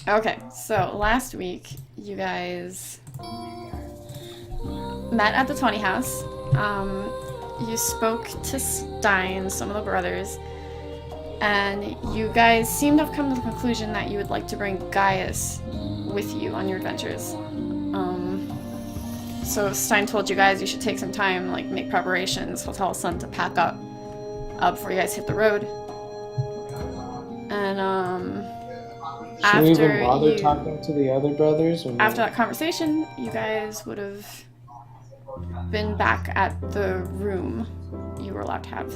Okay, so last week you guys met at the Tawny House. You spoke to Stein, some of the brothers, and you guys seem to have come to the conclusion that you would like to bring Gaius with you on your adventures. So Stein told you guys you should take some time, like make preparations. He'll tell Sun to pack up before you guys hit the road. And Should we even bother you talking to the other brothers? Or after no? that conversation, you guys would have been back at the room you were allowed to have.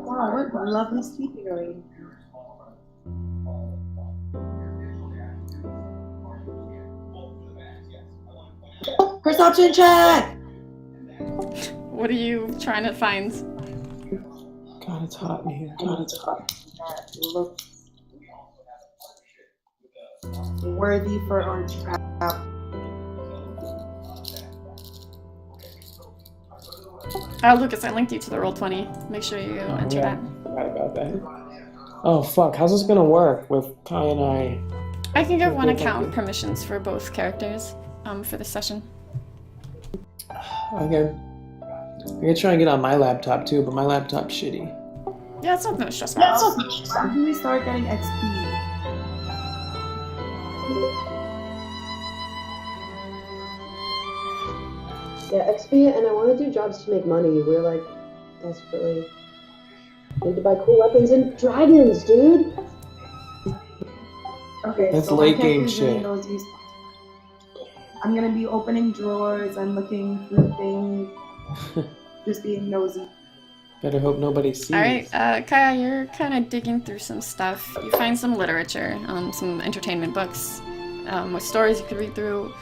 Wow, what a lovely sleeping area. Perception check! What are you trying to find? God, it's hot in here. God, it's hot. That looks worthy for our trap. Lucas, I linked you to the Roll20. Make sure you enter that. Forgot about that. Oh, fuck. How's this gonna work with Kai and I? I can give one account permissions for both characters for this session. Okay. I could try and get on my laptop too, but my laptop's shitty. Yeah, it's not no stress. When can we start getting XP? Yeah, XP, and I want to do jobs to make money. We're like desperately need to buy cool weapons and dragons, dude. Okay, That's so late I can't game do shit. those use. I'm gonna be opening drawers and looking through things, just being nosy. Better hope nobody sees. Alright, Kaya, you're kind of digging through some stuff. You find some literature, some entertainment books, with stories you could read through.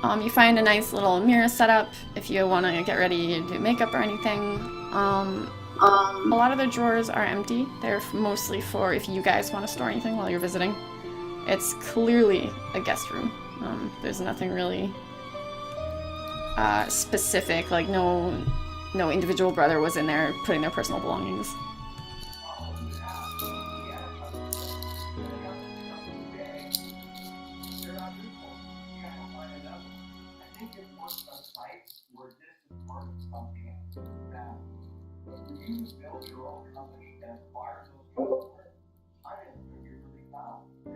You find a nice little mirror setup if you want to get ready to do makeup or anything. A lot of the drawers are empty. They're mostly for if you guys want to store anything while you're visiting. It's clearly a guest room. There's nothing really specific, like no individual brother was in there putting their personal belongings.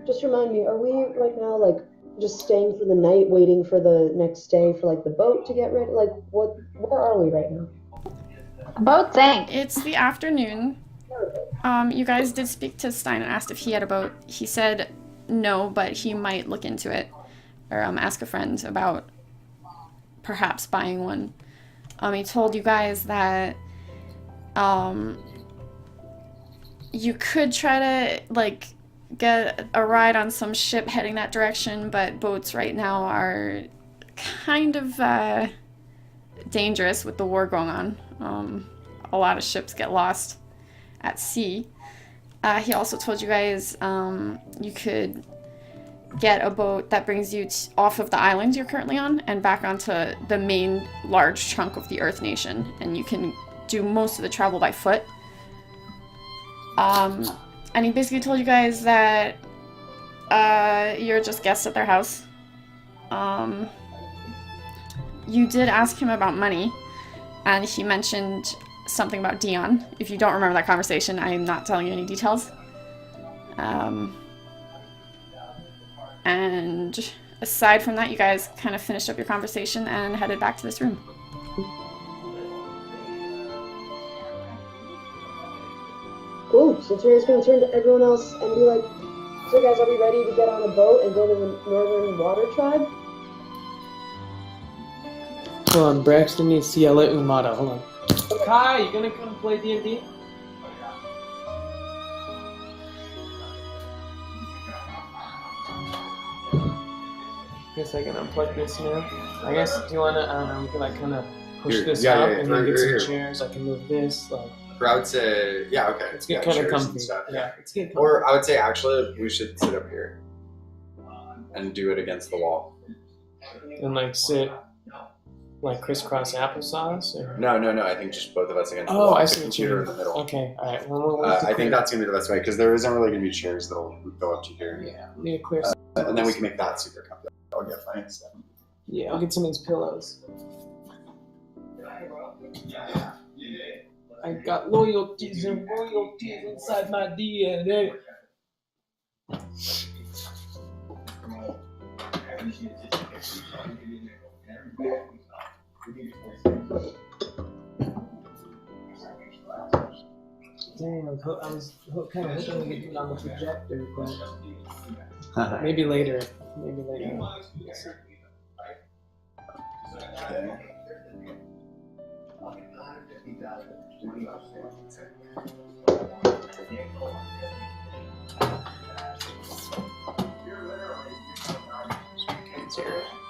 Just remind me, are we right now like just staying for the night, waiting for the next day for like the boat to get ready? Like, where are we right now? Boat sank. It's the afternoon. You guys did speak to Stein and asked if he had a boat. He said no, but he might look into it or ask a friend about perhaps buying one. He told you guys that you could try to like get a ride on some ship heading that direction, but boats right now are kind of dangerous with the war going on. A lot of ships get lost at sea. He also told you guys you could get a boat that brings you off of the island you're currently on and back onto the main large chunk of the Earth Nation, and you can do most of the travel by foot. And he basically told you guys that you're just guests at their house. You did ask him about money, and he mentioned something about Dion. If you don't remember that conversation, I'm not telling you any details. And aside from that, you guys kind of finished up your conversation and headed back to this room. Cool. So Tyrion's gonna turn to everyone else and be like, "So guys, are we ready to get on a boat and go to the Northern Water Tribe?" Hold on, Braxton needs to yell at Umada. Hold on. Kai, you gonna come play D&D? Guess I can unplug this now. I guess, do you wanna, I don't know, we can like kind of push Here, this yeah, up yeah, and right, then get right some here. chairs. I can move this, like, Or I would say, yeah, okay. let's get Yeah, kind of chairs and comfy. stuff, Yeah, let's get comfy. Or I would say, actually, we should sit up here and do it against the wall. And like sit. Like crisscross applesauce? Or? No. I think just both of us against the Oh, wall. I The see what you computer mean. in the middle. Okay, all right. Well, we'll I think that's gonna be the best way because there isn't really gonna be chairs that'll go up to here. Yeah, we need a clear. And then we can make that super comfortable. I'll get my stuff. Yeah, I'll get some of these pillows. I got loyalties and royalties inside my DNA. Damn, I was kind of hoping we could do it on the projector, but maybe later. Maybe later.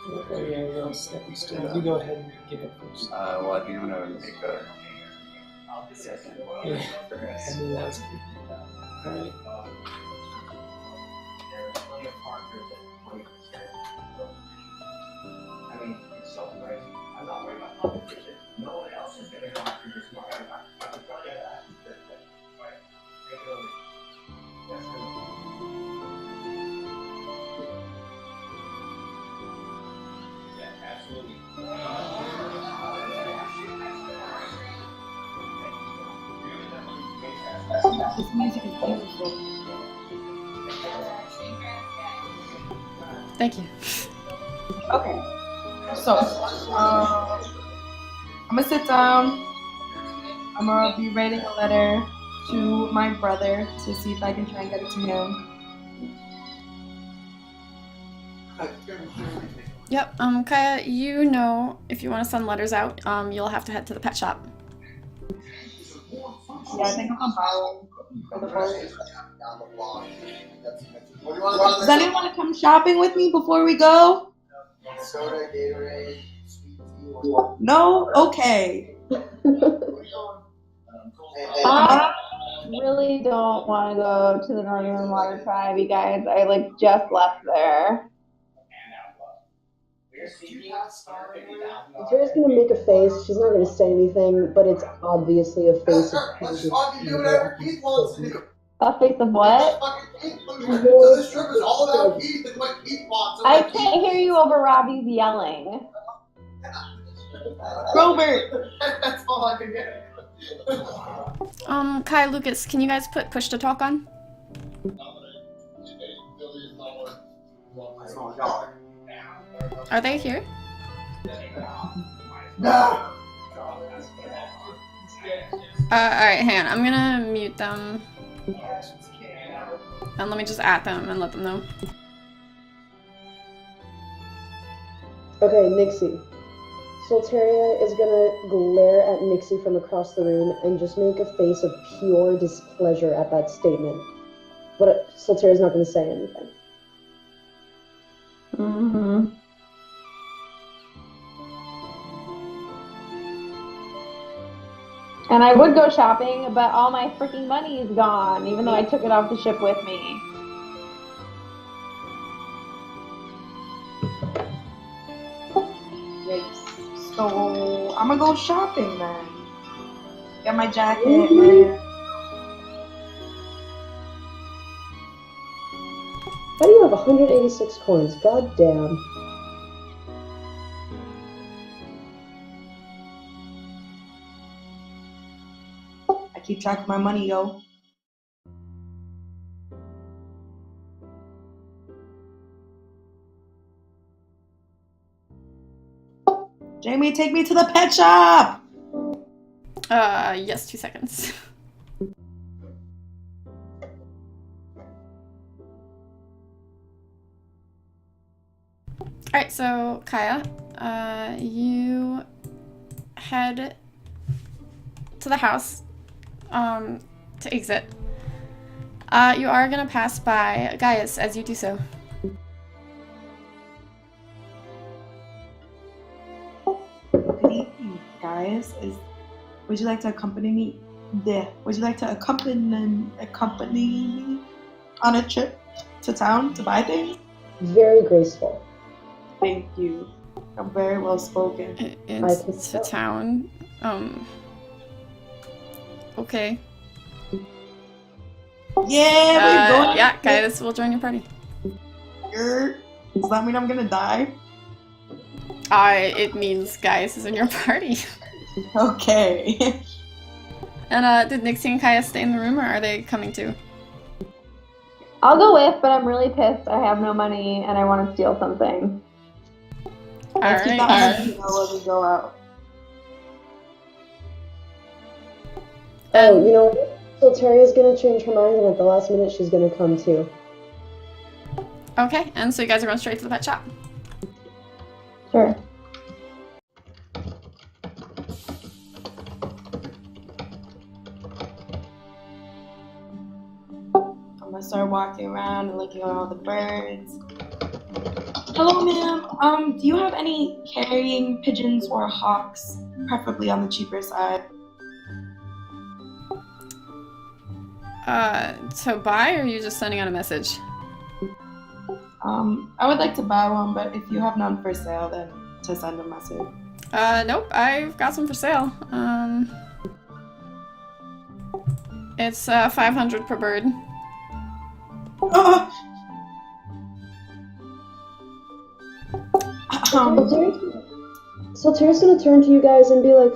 Okay, yeah, little stepping stool. You go ahead and get it first. Well, I think I'm gonna make a second. Yeah, I knew that was good. Alright. This music is beautiful. Thank you. Okay. So, I'm gonna sit down. I'm gonna be writing a letter to my brother to see if I can try and get it to him. Yep. Kaya, you know if you want to send letters out, you'll have to head to the pet shop. Yeah, I think I'm gonna buy one for the boat. Does anyone want to come shopping with me before we go? Soda, Gatorade, sweet tea. No? Okay. I really don't want to go to the Northern Water Tribe, you guys. I just left there. Tara's gonna make a face. She's not gonna say anything, but it's obviously a face of Let's fucking do whatever Keith wants to do. A face of what? So this trip is all about Keith and what Keith wants. I can't hear you over Robbie's yelling. Robert! That's all I can get. Kai, Lucas, can you guys put push to talk on? Are they here? No. Alright, hang on. I'm gonna mute them. And let me just at them and let them know. Okay, Nixie. Solteria is gonna glare at Nixie from across the room and just make a face of pure displeasure at that statement. But Solteria's not gonna say anything. Mm-hmm. And I would go shopping, but all my freaking money is gone, even though I took it off the ship with me. Yikes. So, I'm gonna go shopping then. Get my jacket and... How do you have 186 coins? God damn. I keep track of my money, yo. Jamie, take me to the pet shop! Yes, 2 seconds. Alright, so Kaya, you head to the house to exit. You are gonna pass by Gaius as you do so. Good evening, guys. Would you like to accompany me? Would you like to accompany me on a trip to town to buy things? Very graceful. Thank you. I'm very well spoken. Into town. Okay. Yeah, we're going. Yeah, guys, we'll join your party. Does that mean I'm gonna die? It means Gaius is in your party. Okay. And did Nixie and Kaya stay in the room, or are they coming too? I'll go with, but I'm really pissed. I have no money and I want to steal something. Let's keep that money when we go out. Oh, you know what? Solteria's gonna change her mind, and at the last minute, she's gonna come too. Okay, and so you guys are going straight to the pet shop. Sure. I'm gonna start walking around and looking at all the birds. Hello, ma'am. Do you have any carrying pigeons or hawks, preferably on the cheaper side? To buy, or are you just sending out a message? I would like to buy one, but if you have none for sale, then to send a message. Nope, I've got some for sale. It's 500 per bird. Solteria's gonna turn to you guys and be like,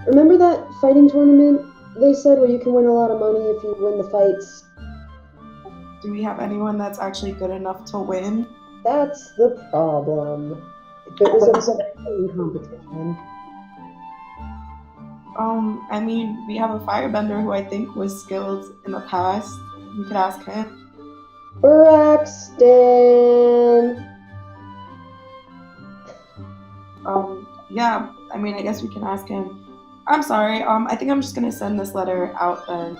remember that fighting tournament they said where you can win a lot of money if you win the fights? Do we have anyone that's actually good enough to win? That's the problem. If it was a fighting competition. I mean, we have a firebender who I think was skilled in the past. We could ask him. Braxton! Yeah, I mean, I guess we can ask him. I'm sorry, I think I'm just gonna send this letter out then.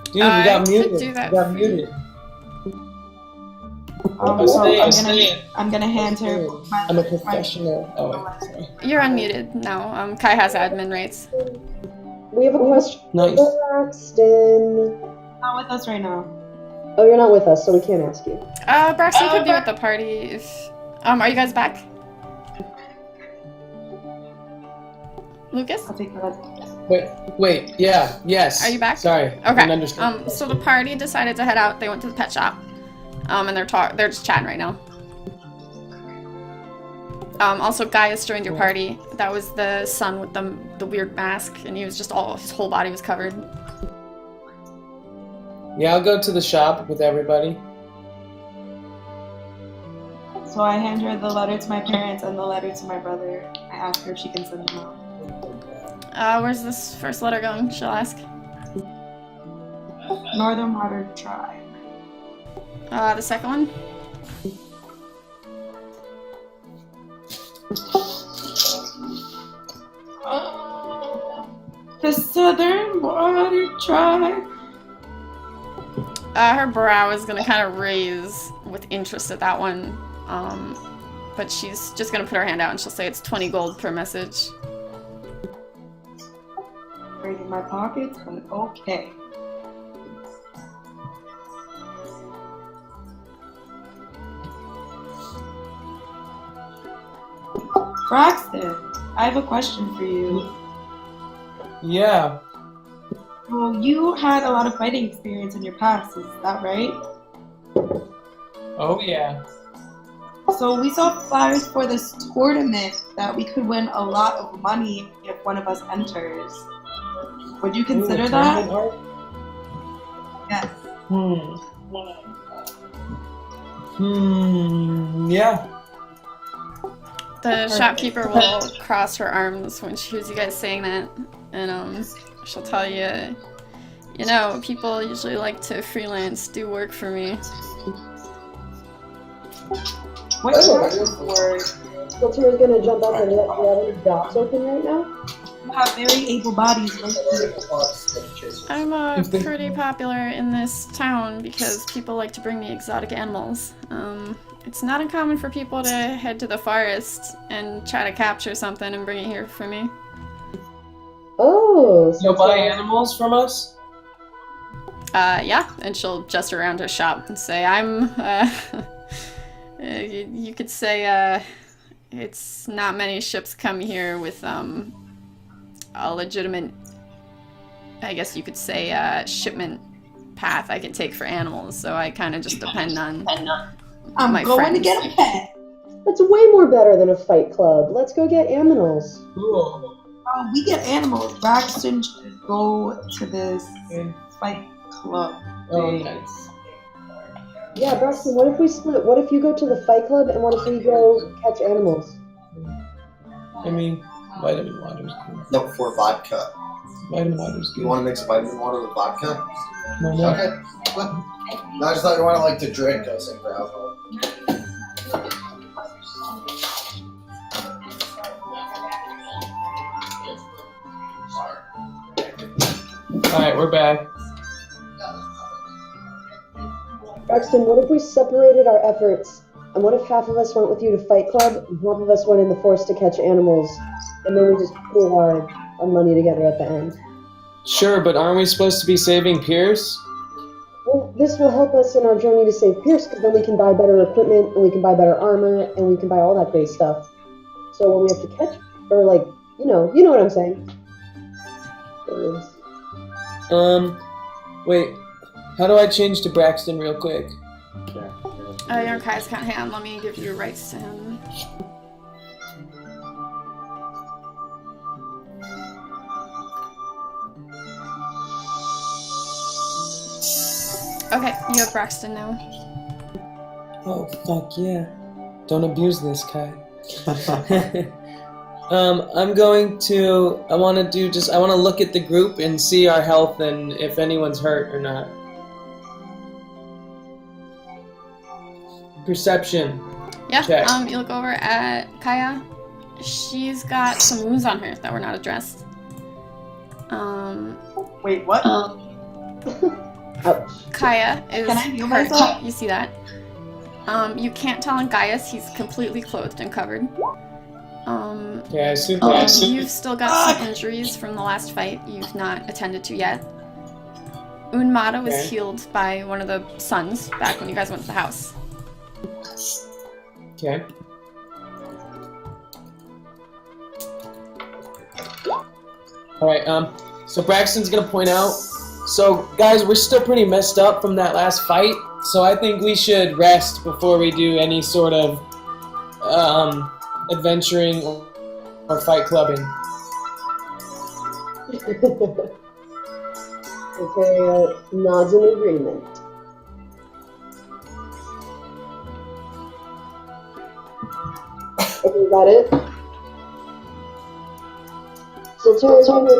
Dude, we got muted. could do that We got for you. muted. I'm gonna hand her my I'm a professional. Oh, wait, sorry. You're unmuted now. Kai has admin rights. We have a question. Nice. Braxton. Not with us right now. Oh, you're not with us, so we can't ask you. Braxton could be at the party if... are you guys back? Lucas? I'll take that. Wait, yeah, yes. Are you back? Sorry. I didn't Okay. understand. So the party decided to head out. They went to the pet shop. And they're just chatting right now. Also Gaius joined your party. That was the son with the weird mask, and he was just his whole body was covered. Yeah, I'll go to the shop with everybody. So I hand her the letter to my parents and the letter to my brother. I ask her if she can send them out. Where's this first letter going? She'll ask. Northern Water Tribe. The second one? The Southern Water Tribe. Her brow is gonna kind of raise with interest at that one. But she's just gonna put her hand out and she'll say it's 20 gold per message. Right in my pockets, but okay. Braxton, I have a question for you. Yeah. Well, you had a lot of fighting experience in your past, is that right? Oh, yeah. So we saw flyers for this tournament that we could win a lot of money if one of us enters. Would you consider Ooh, that? tournament art? Yes. Yeah. The shopkeeper will cross her arms when she hears you guys saying that, and she'll tell you, you know, people usually like to freelance, do work for me. What's Oh. your Solteria's gonna jump up and let you have any jobs open right now? You have very able bodies. I'm pretty popular in this town because people like to bring me exotic animals. It's not uncommon for people to head to the forest and try to capture something and bring it here for me. Oh, You'll buy animals from us? Yeah, and she'll gesture around her shop and say, I'm, you could say, it's not many ships come here with a legitimate, I guess you could say, shipment path I could take for animals. So I kind of just depend on I'm my going friends. to get a pet. That's way more better than a fight club. Let's go get aminals. Cool. We get animals. Braxton should go to this fight club. Oh, nice. Yeah, Braxton, what if we split? What if you go to the fight club, and what if we go catch animals? I mean, vitamin water's good. No, for vodka. Vitamin water's You good. want to mix vitamin water with vodka? No, no. Okay. What? No, I just thought you wanted like to drink. I was like, for alcohol. Alright, we're back. Braxton, what if we separated our efforts? And what if half of us went with you to Fight Club, and half of us went in the forest to catch animals, and then we just pool our money together at the end? Sure, but aren't we supposed to be saving Pierce? Well, this will help us in our journey to save Pierce, because then we can buy better equipment, and we can buy better armor, and we can buy all that great stuff. So when we have to catch, or like, you know what I'm saying. Birds. Wait. How do I change to Braxton real quick? Your Kai's can't hand. Let me give you rights to him. Okay, you have Braxton now. Oh, fuck yeah. Don't abuse this, Kai. I'm going to, I want to look at the group and see our health and if anyone's hurt or not. Perception. Yeah, Check. you look over at Kaya. She's got some wounds on her that were not addressed. Wait, what? Ouch. Kaya is Can I heal hurt. myself? You see that? You can't tell on Gaius, he's completely clothed and covered. Yeah, I assume You've still got some injuries from the last fight you've not attended to yet. Unmata was Okay. healed by one of the sons back when you guys went to the house. Okay. Alright, so Braxton's gonna point out. So, guys, we're still pretty messed up from that last fight, so I think we should rest before we do any sort of, adventuring or fight clubbing. Okay, nods in agreement. Okay, got it. So Terry's going to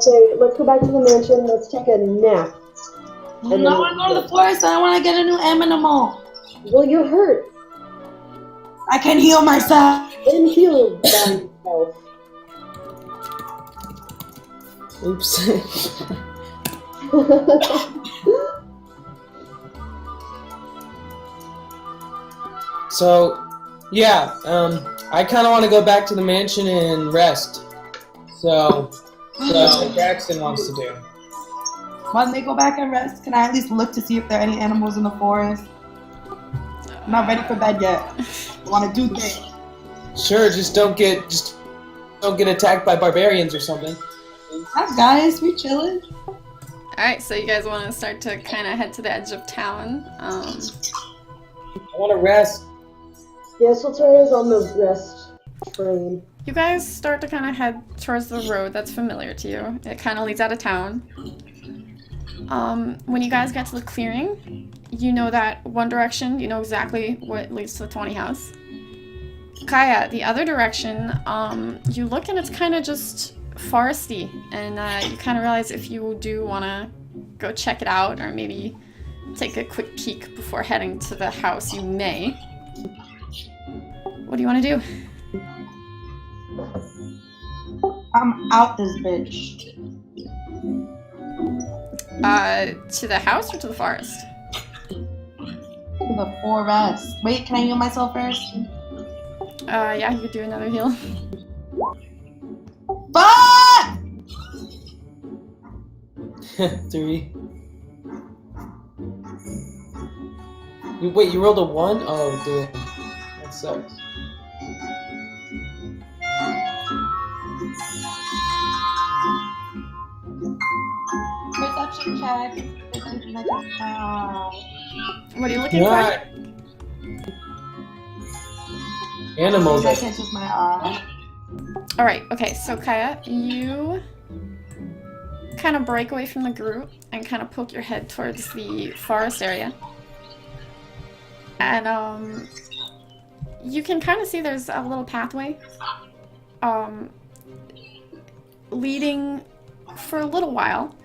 say, let's go back to the mansion, let's take a nap. I want to go to the forest and I want to get a new animal. Well, you're hurt. I can heal myself. Then heal by yourself. Oops. So, yeah, I kind of want to go back to the mansion and rest. So that's what Braxton wants to do. When they go back and rest, can I at least look to see if there are any animals in the forest? I'm not ready for bed yet. I want to do things. Sure, just don't get attacked by barbarians or something. Hi guys, we chilling. Alright, so you guys want to start to kind of head to the edge of town. I want to rest. Yeah, Solteria's on the rest train. You guys start to kind of head towards the road that's familiar to you. It kind of leads out of town. When you guys get to the clearing, you know that one direction, you know exactly what leads to the 20 house. Kaya, the other direction, you look and it's kind of just foresty, and you kind of realize if you do want to go check it out or maybe take a quick peek before heading to the house, you may. What do you want to do? I'm out this bitch. To the house or to the forest? To the forest. Wait, can I heal myself first? Yeah, you could do another heal. Fuck! 3. Wait, you rolled a 1? Oh, dude. That sucks. Perception check. What are you looking Right. Animals. That catches my eye. for? Alright, okay, so Kaya, you kind of break away from the group and kind of poke your head towards the forest area. And, you can kind of see there's a little pathway, leading for a little while.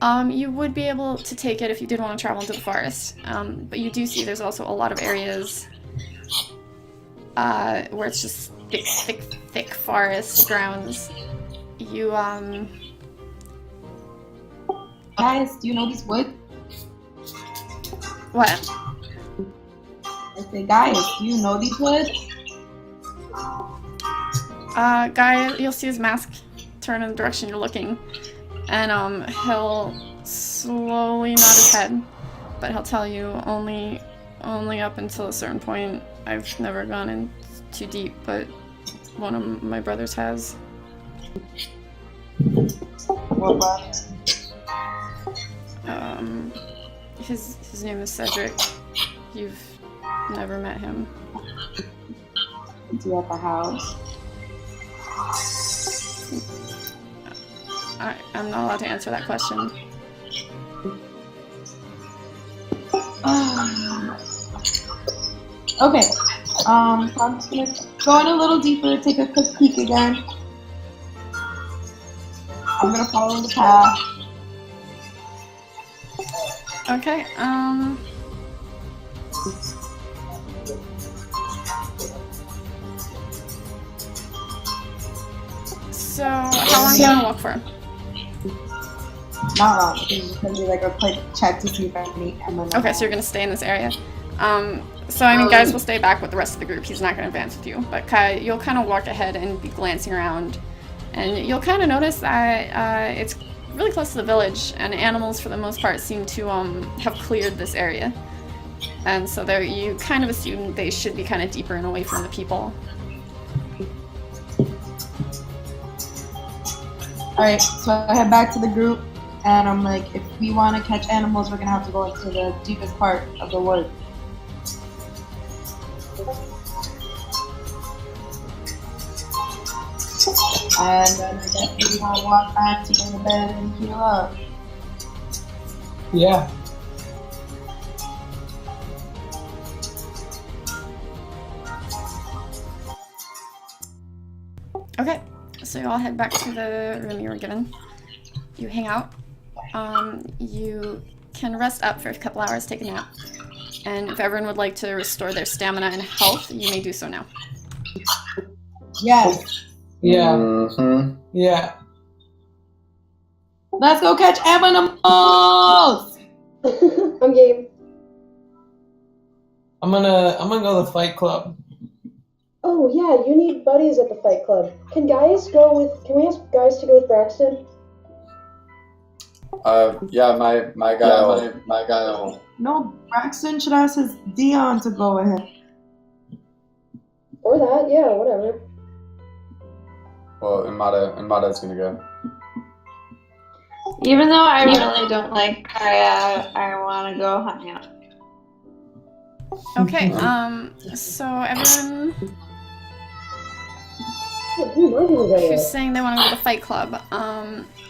You would be able to take it if you did want to travel into the forest, but you do see there's also a lot of areas where it's just thick forest grounds. You, Guys, do you know these woods? what? I say, guys, do you know these woods? Guy, you'll see his mask turn in the direction you're looking, and, he'll slowly nod his head, but he'll tell you only up until a certain point. I've never gone in too deep, but one of my brothers has. What brother? His name is Cedric. You've never met him. Is he at the house? I'm not allowed to answer that question. Okay. I'm just gonna go in a little deeper, take a quick peek again. I'm gonna follow the path. Okay, so how long are you gonna walk for? Not long. It's just gonna be like a quick check to see if I meet Emma. Okay, so you're gonna stay in this area. So I mean, guys will stay back with the rest of the group. He's not gonna advance with you, but Kai, you'll kind of walk ahead and be glancing around, and you'll kind of notice that it's really close to the village, and animals for the most part seem to have cleared this area, and so there you kind of assume they should be kind of deeper and away from the people. Alright, so I head back to the group, and I'm like, if we want to catch animals, we're gonna have to go into the deepest part of the woods. And then I guess we want to walk back to go to bed and heal up. Yeah. Okay, so you all head back to the room you were given. You hang out. You can rest up for a couple hours, take a nap. And if everyone would like to restore their stamina and health, you may do so now. Yes. Yeah. Mm-hmm. Yeah. Let's go catch animals! I'm game. I'm gonna go to the Fight Club. Oh yeah, you need buddies at the Fight Club. Can we ask guys to go with Braxton? Yeah, my guy. No, Braxton should ask his Dion to go with him. Or that, yeah, whatever. Well, Imada's gonna go. Even though I really don't like Kaya, I want to go hunt him. Okay, so everyone Who am I gonna go who's with? saying they want to go to the Fight Club,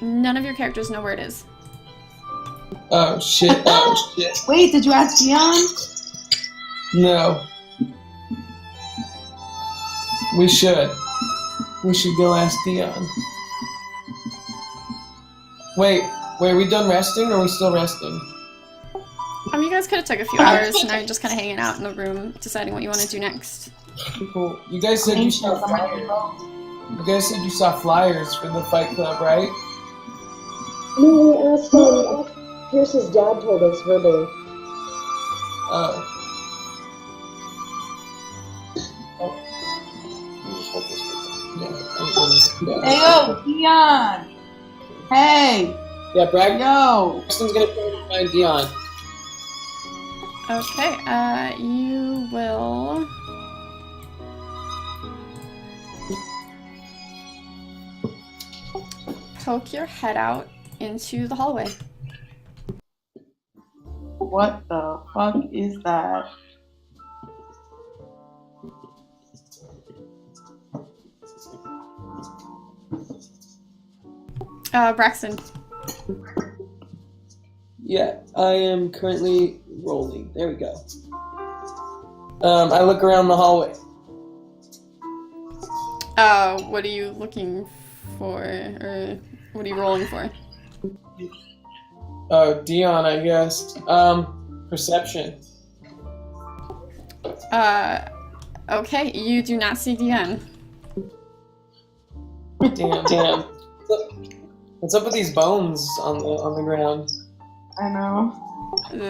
none of your characters know where it is. Oh shit. Oh shit. Wait, did you ask Dion? No. We should. We should go ask Dion. Wait, are we done resting or are we still resting? You guys could have took a few hours, and now you're just kind of hanging out in the room, deciding what you want to do next. Cool. You guys said you saw flyers. You guys said you saw flyers for the Fight Club, right? No, we asked Pierce's dad told us verbally. Oh. Yeah. Hey, yo, Dion! Hey! Yeah, Brad. Yo! Braxton's gonna try to find Dion. Okay, you will... poke your head out into the hallway. What the fuck is that? Braxton. Yeah, I am currently rolling. There we go. I look around the hallway. What are you looking for, or what are you rolling for? Oh, Dion, I guess. Perception. Okay, you do not see Dion. Damn. What's up with these bones on the ground? I know.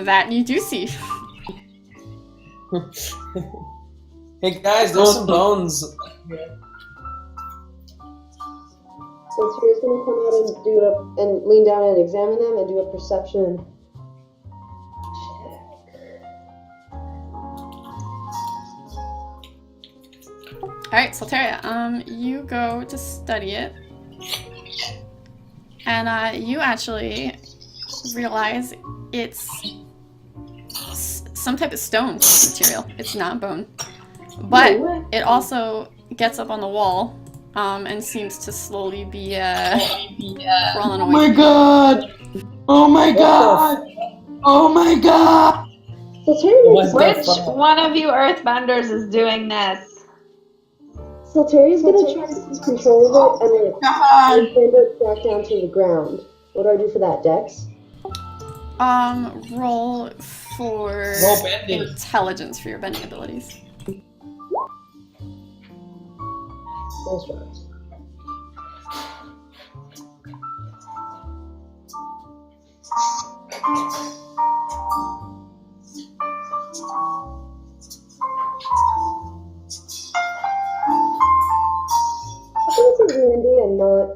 That you do see. Hey guys, there's some bones. So Tyr's gonna come out and lean down and examine them and do a perception check. Alright, Solteria, you go to study it. And, you actually realize it's some type of stone material. It's not bone. But it also gets up on the wall, and seems to slowly be, crawling Oh away. my god! Oh my god! Oh my god! So Tyr makes Which one of you earthbenders is doing this? So Terry's gonna try to keep control of it and then God! bend it back down to the ground. What do I do for that, Dex? Roll for Roll bending. intelligence for your bending abilities. Nice try. This is Lindy and not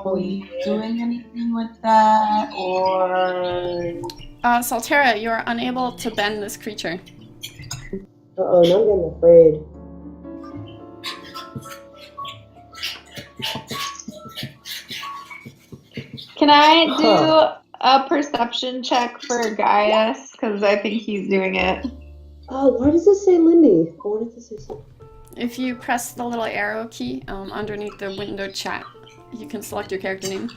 Are we doing anything with that, or... Saltera, you're unable to bend this creature. Uh-oh, now I'm getting afraid. Can I do a perception check for Gaius? Because I think he's doing it. Oh, why does this say Lindy? I wanted to say something. If you press the little arrow key underneath the window chat, you can select your character name.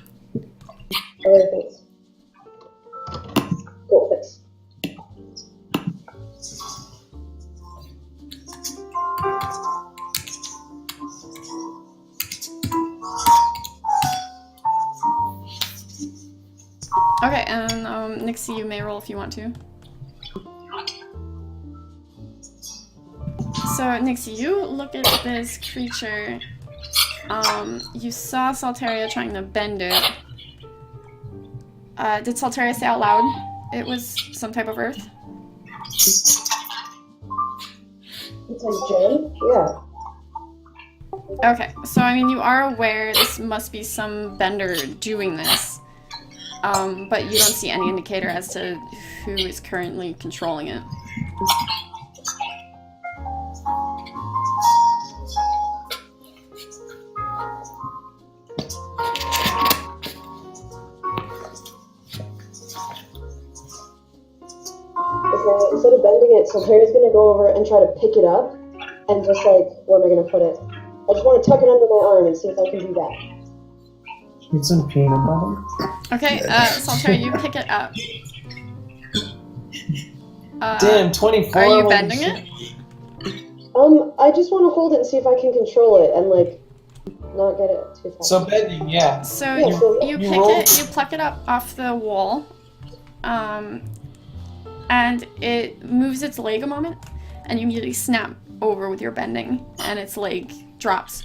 Alright, thanks. Cool, thanks. Okay, and Nixie, you may roll if you want to. So, Nixie, you look at this creature. You saw Salteria trying to bend it. Did Salteria say out loud it was some type of earth? It's like gem? Yeah. Okay, so I mean, you are aware this must be some bender doing this, but you don't see any indicator as to who is currently controlling it. Okay, instead of bending it, so Terry's gonna go over and try to pick it up and just like, where am I gonna put it? I just want to tuck it under my arm and see if I can do that. Need some peanut butter. Okay, Saltera, you pick it up. Damn, 24. Are you holy bending shit. it? I just want to hold it and see if I can control it and like, not get it too fast. So bending, yeah. So Yeah, so you you pick roll- it, you pluck it up off the wall, and it moves its leg a moment, and you immediately snap over with your bending, and its leg drops,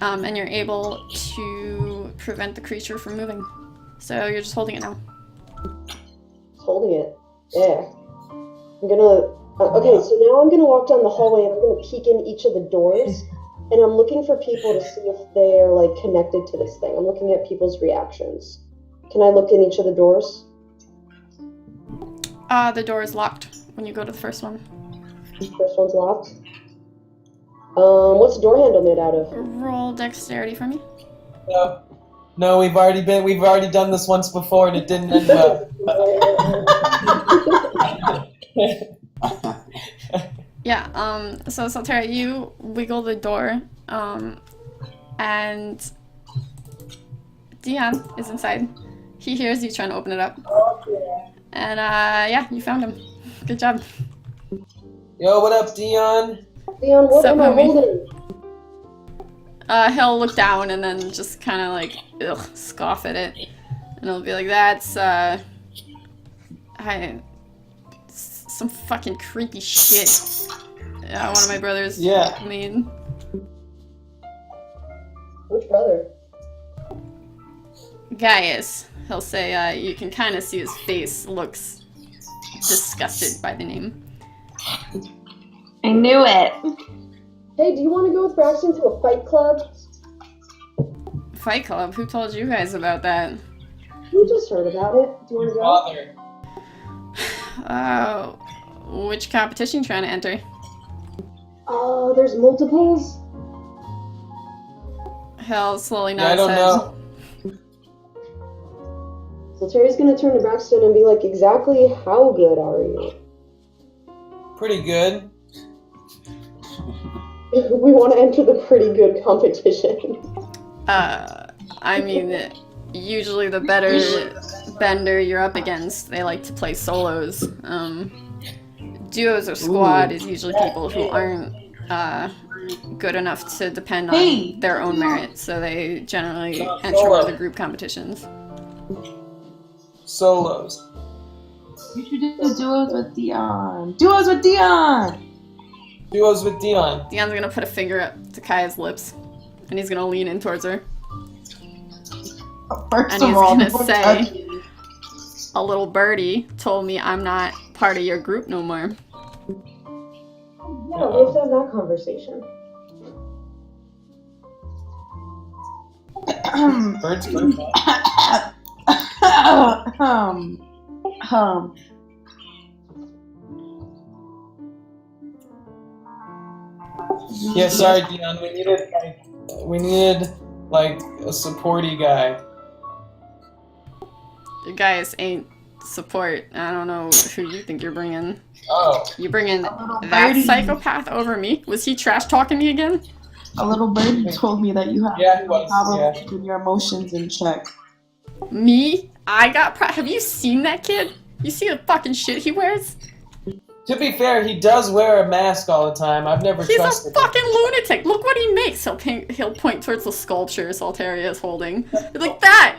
and you're able to prevent the creature from moving. So you're just holding it now. Just holding it. Yeah. I'm gonna. Okay, so now I'm gonna walk down the hallway and I'm gonna peek in each of the doors, and I'm looking for people to see if they are like connected to this thing. I'm looking at people's reactions. Can I look in each of the doors? The door is locked when you go to the first one. First one's locked. What's the door handle made out of? Roll dexterity for me. Yeah. No, we've already done this once before and it didn't end well. Yeah, so Solterra, you wiggle the door, and Dion is inside. He hears you trying to open it up. And, yeah, you found him. Good job. Yo, what up, Dion? Leon, what Sup, am I homie? holding? He'll look down and then just kind of like, scoff at it. And he'll be like, that's, some fucking creepy shit. Yeah, one of my brothers made. Which brother? Gaius. He'll say, you can kind of see his face looks disgusted by the name. I knew it. Hey, do you want to go with Braxton to a fight club? Fight Club? Who told you guys about that? We just heard about it. Do you want to go? Father. Which competition you trying to enter? There's multiples. He'll slowly Yeah, I nod don't his head. know. So Terry's gonna turn to Braxton and be like, exactly how good are you? Pretty good. We want to enter the pretty good competition. I mean, usually the better bender you're up against, they like to play solos. Duos or squad is usually people who aren't good enough to depend on their own merit, so they generally enter one of the group competitions. Solos. You should do duos with Dion. Duos with Dion! Duos with Dion. Dion's gonna put a finger up to Kaya's lips, and he's gonna lean in towards her. First And of he's all, gonna don't say- touch me. A little birdie told me I'm not part of your group no more. Yeah, we have to have that conversation. Birds good. Yeah, sorry, Dion. We needed like a supporty guy. You guys ain't support. I don't know who you think you're bringing. Oh, You bringing little that birdie. psychopath over me? Was he trash talking me again? A little birdie told me that you have Yeah, he was, problems yeah. keeping your emotions in check. Me? I got have you seen that kid? You see the fucking shit he wears? to be fair, he does wear a mask all the time. I've never He's a trusted him. fucking lunatic. Look what he makes. He'll point towards the sculpture Salteria is holding. He's like, that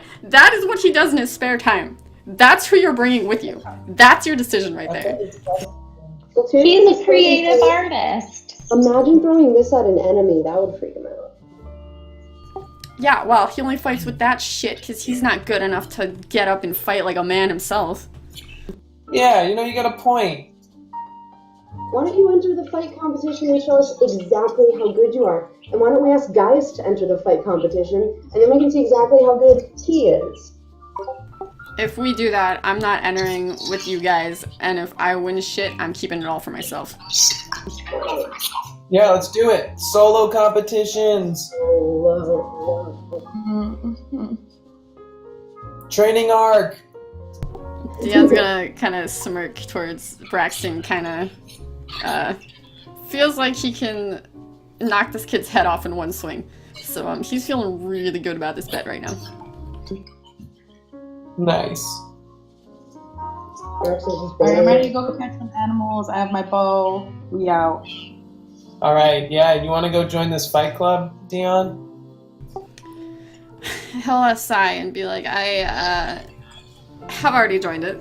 is what he does in his spare time. That's who you're bringing with you. That's your decision right there. So Terry He's was a creative saying, artist. Imagine throwing this at an enemy. That would freak him out. Yeah, well, he only fights with that shit because he's not good enough to get up and fight like a man himself. Yeah, you got a point. Why don't you enter the fight competition and show us exactly how good you are? And why don't we ask Gaius to enter the fight competition, and then we can see exactly how good he is. If we do that, I'm not entering with you guys, and if I win shit, I'm keeping it all for myself. Yeah, let's do it. Solo competitions. Training arc. Dion's gonna kind of smirk towards Braxton, kind of feels like he can knock this kid's head off in one swing. So he's feeling really good about this bet right now. Nice. Alright, I'm ready to go catch some animals. I have my bow. We out. All right. Yeah, you want to go join this fight club, Dion? He'll sigh and be like, I have already joined it,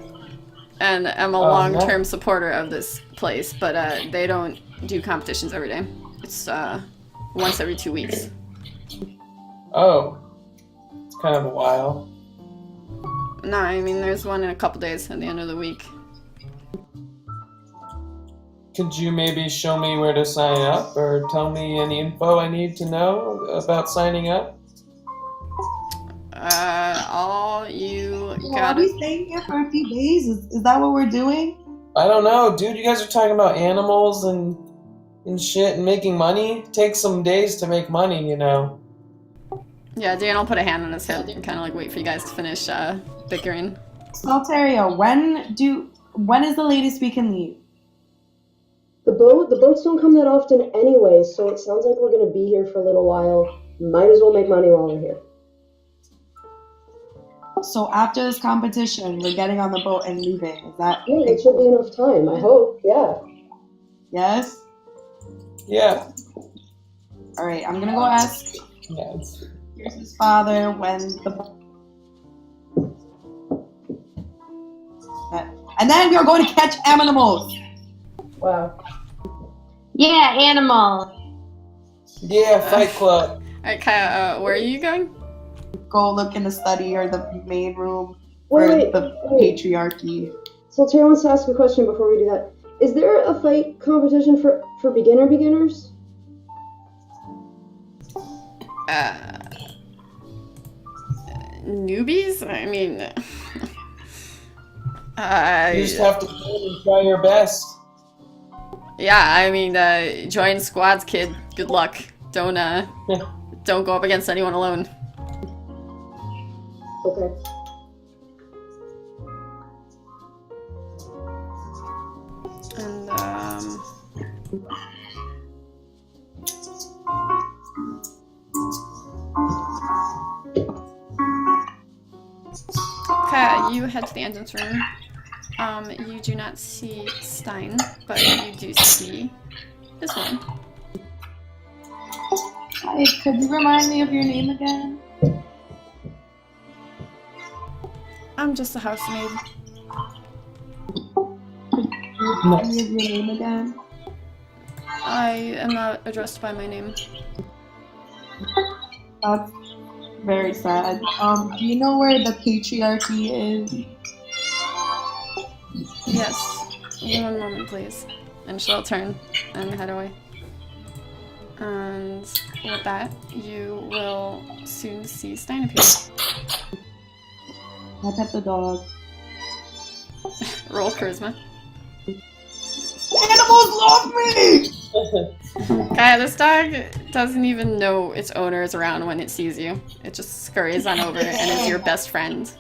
and am a long-term supporter of this place, but they don't do competitions every day. It's once every 2 weeks. Oh, it's kind of a while. No, I mean there's one in a couple days at the end of the week. Could you maybe show me where to sign up, or tell me any info I need to know about signing up? All you Are gotta... we staying here for a few days? Is that what we're doing? I don't know, dude. You guys are talking about animals and shit and making money. Take some days to make money, Yeah, Dan will put a hand on his hip and kind of like wait for you guys to finish bickering. Saltaria, when is the latest we can leave? The boats don't come that often anyway, so it sounds like we're gonna be here for a little while. Might as well make money while we're here. So after this competition, we're getting on the boat and leaving. Is that Yeah, it should be enough time, I hope, yeah. yes? Yeah. All right, I'm gonna go ask Yeah. here's his father when the and then we are going to catch animals. Wow. Yeah, animal. Yeah, Fight Club. Alright, Kaya, where are you going? Go look in the study or the main room Wait, for the wait. patriarchy. Solterra wants to ask a question before we do that. Is there a fight competition for beginners? Newbies? I mean, You just have to go and try your best. yeah, I mean, join squads, kid. Good luck. Don't go up against anyone alone. Okay. And, Kaya, you head to the entrance room. You do not see Stein, but you do see this one. Hi, could you remind me of your name again? I'm just a housemaid. Remind me of your name again? I am not addressed by my name. That's very sad. Do you know where the patriarchy is? Yes. One moment, please. And she'll turn and head away. And with that, you will soon see Stein appear. I'll pet the dog. Roll charisma. Animals love me! Kaya, this dog doesn't even know its owner is around when it sees you. It just scurries on over and is your best friend.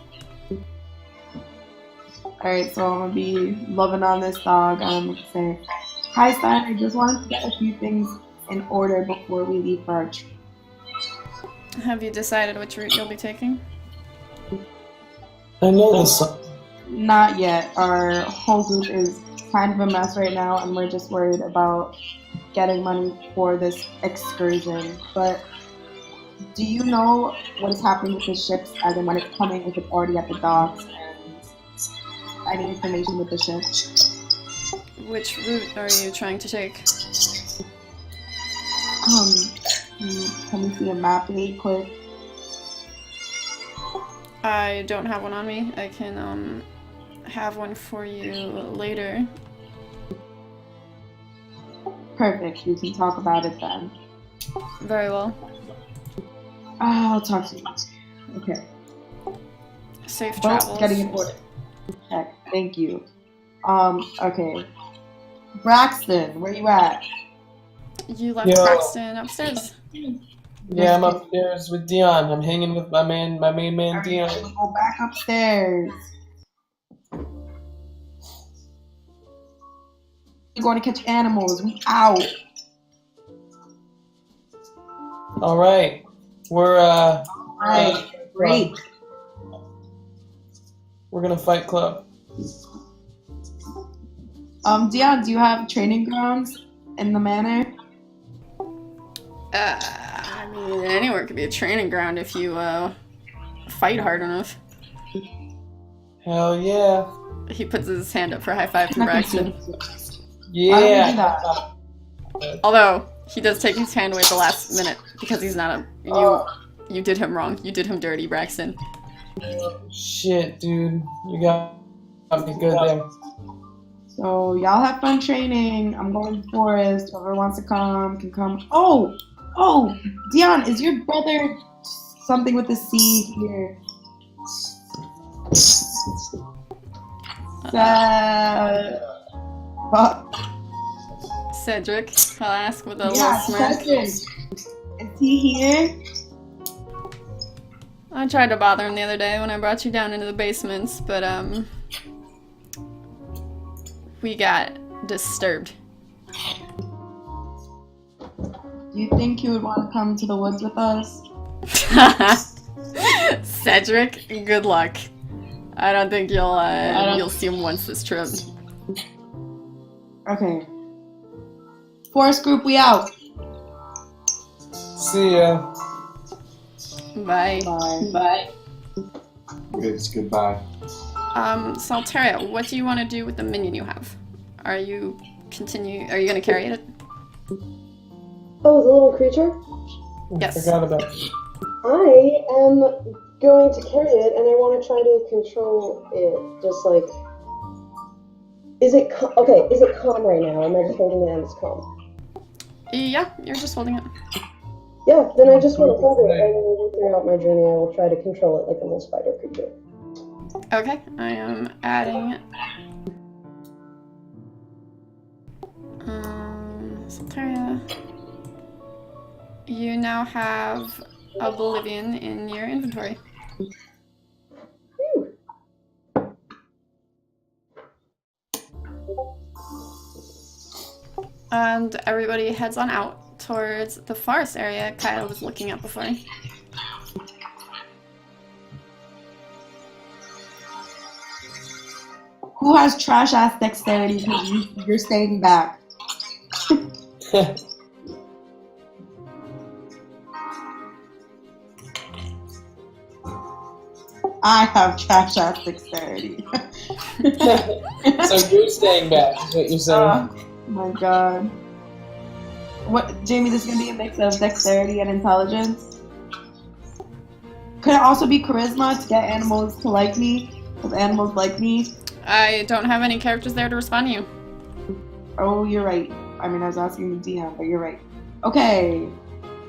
Alright, so I'm gonna be loving on this dog. I'm gonna say, hi Stein, I just wanted to get a few things in order before we leave for our trip. Have you decided which route you'll be taking? I know this song. Not yet. Our whole group is kind of a mess right now, and we're just worried about getting money for this excursion. But do you know what is happening with the ships, as in when it's coming, if it's already at the docks, and any information with the ship? Which route are you trying to take? Can we see a map really quick? I don't have one on me. I can have one for you later. Perfect. We can talk about it then. Very well. I'll talk to you. Okay. Safe Well, travels. getting in order. Check. Thank you. Okay. Braxton, where you at? You left Yo. Braxton upstairs. Yeah, I'm upstairs with Dion. I'm hanging with my main man Dion. Go back upstairs. We're going to catch animals. We out. All right, we're Alright, great. we're gonna fight club. Dion, do you have training grounds in the manor? I mean, anywhere could be a training ground if you fight hard enough. Hell yeah, He puts his hand up for a high five to Braxton. Why don't we do yeah. that? Although he does take his hand away at the last minute because he's not a you did him wrong. You did him dirty, Braxton. Shit, dude, you got me good there. So y'all have fun training. I'm going to the forest. Whoever wants to come can come. Oh, Dion, is your brother something with the C here? Cedric, I'll ask with a little Yeah, smirk. Cedric. Is he here? I tried to bother him the other day when I brought you down into the basements, but we got disturbed. Do you think you would want to come to the woods with us? Cedric, good luck. I don't think you'll see him once this trip. Okay. Forest group, we out. See ya. Bye. Bye. It's goodbye. Saltaria, what do you want to do with the minion you have? Are you gonna carry it? Oh, the little creature? Yes. Forgot about it. I am going to carry it, and I want to try to control it. Just like, is it calm right now? Am I just holding it and it's calm? Yeah, you're just holding it. Yeah, then I just want to hold it, and throughout my journey, I will try to control it like a little spider creature. Okay, I am adding Saltaria. You now have Oblivion in your inventory. Whew. And everybody heads on out towards the forest area Kyle was looking at before. Who has trash ass dexterity? Because you're staying back. I have trash ass dexterity. So you're staying back, is what you're saying. Oh my god. What, Jamie, this is gonna be a mix of dexterity and intelligence. Could it also be charisma to get animals to like me? Because animals like me. I don't have any characters there to respond to you. Oh, you're right. I mean, I was asking the DM, but you're right. Okay,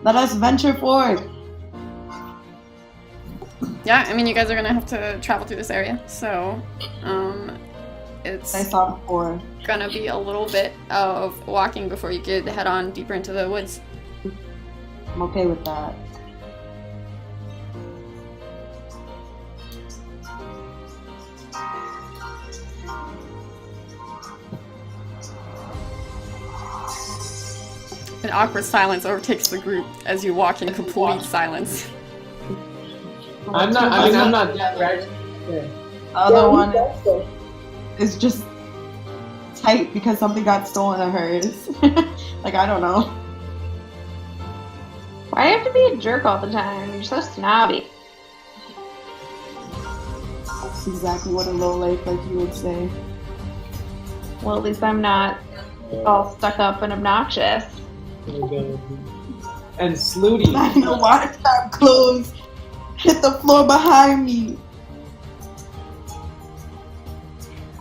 let us venture forth. Yeah, I mean, you guys are gonna have to travel through this area, so it's I saw before. gonna be a little bit of walking before you could head on deeper into the woods. I'm okay with that. An awkward silence overtakes the group as you walk in complete silence. I'm not that right. The other Yeah, one that's good. is just tight because something got stolen of hers. Like, I don't know. Why do you have to be a jerk all the time? You're so snobby. That's exactly what a low life like you would say. Well, at least I'm not all stuck up and obnoxious. And Slooty. The water tap closed. Hit the floor behind me.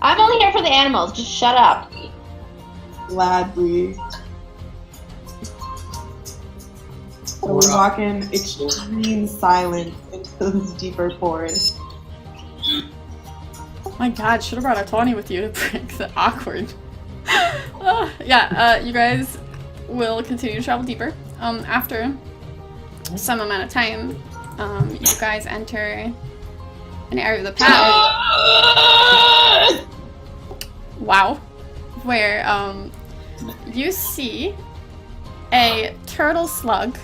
I'm only here for the animals. Just shut up. Gladly. So we walk in extreme silence into this deeper forest. My god, should have brought a 20 with you to break the awkward. You guys will continue to travel deeper. After some amount of time, you guys enter an area of the path. Wow. Where you see a turtle slug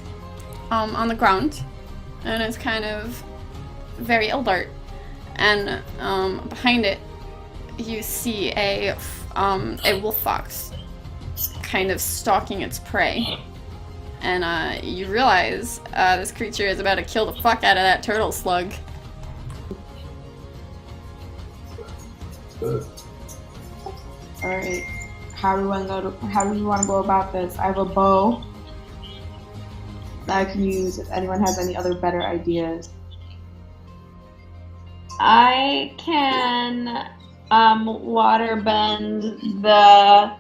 on the ground, and it's kind of very alert. And behind it, you see a wolf fox kind of stalking its prey. And you realize this creature is about to kill the fuck out of that turtle slug. Alright. How do we want to go about this? I have a bow that I can use if anyone has any other better ideas. I can water bend the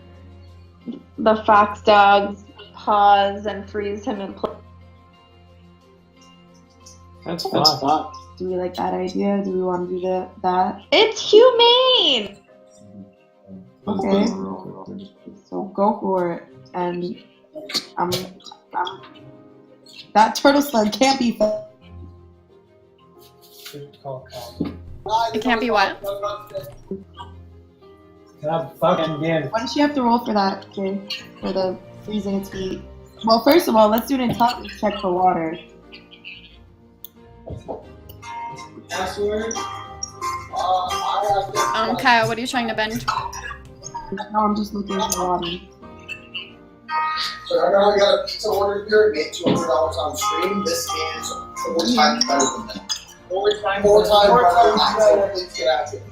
fox dog's paws and freeze him in place. That's fun. Do we like that idea? Do we want to do that? It's humane. Okay. So go for it. And that turtle slug can't be Call Kyle. It can't be what? God fucking damn. What does she have to roll for that, Jay? For the freezing its feet? Well, first of all, let's do an intelligence check for water. Password. I have to. Kyle, what are you trying to bend? No, I'm just looking for water. So I know I got a pizza order here. Get $200 on stream. This is 4 times better than that. 4 times better than that. Please get out here.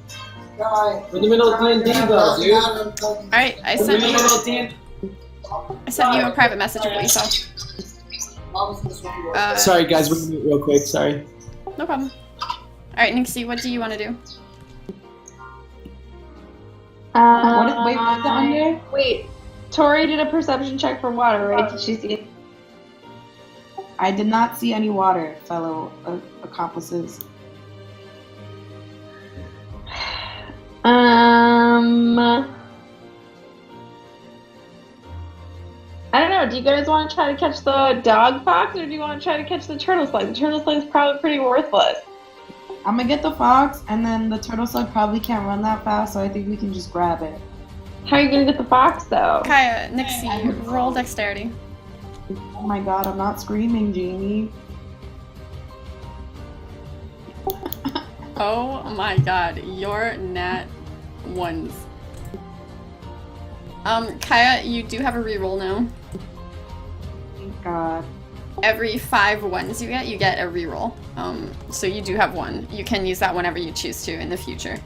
Guy. We're in the middle of D&D though, dude. Alright, I We're in sent the you middle of D&D. a private message of what you saw. Sorry guys, we're gonna meet real quick, sorry. No problem. Alright, Nixie, what do you want to do? Wait, what's the under? Wait, Tori did a perception check for water, right? Did she see it? I did not see any water, fellow accomplices. I don't know. Do you guys want to try to catch the dog fox, or do you want to try to catch the turtle slug? The turtle slug is probably pretty worthless. I'm gonna get the fox, and then the turtle slug probably can't run that fast, so I think we can just grab it. How are you gonna get the fox, though? Kaya, Nixie, roll dexterity. Oh my god, I'm not screaming, Jamie. Oh my god, your nat ones. Kaya, you do have a reroll now. Thank god. Every 5 ones you get a reroll. So you do have one. You can use that whenever you choose to in the future.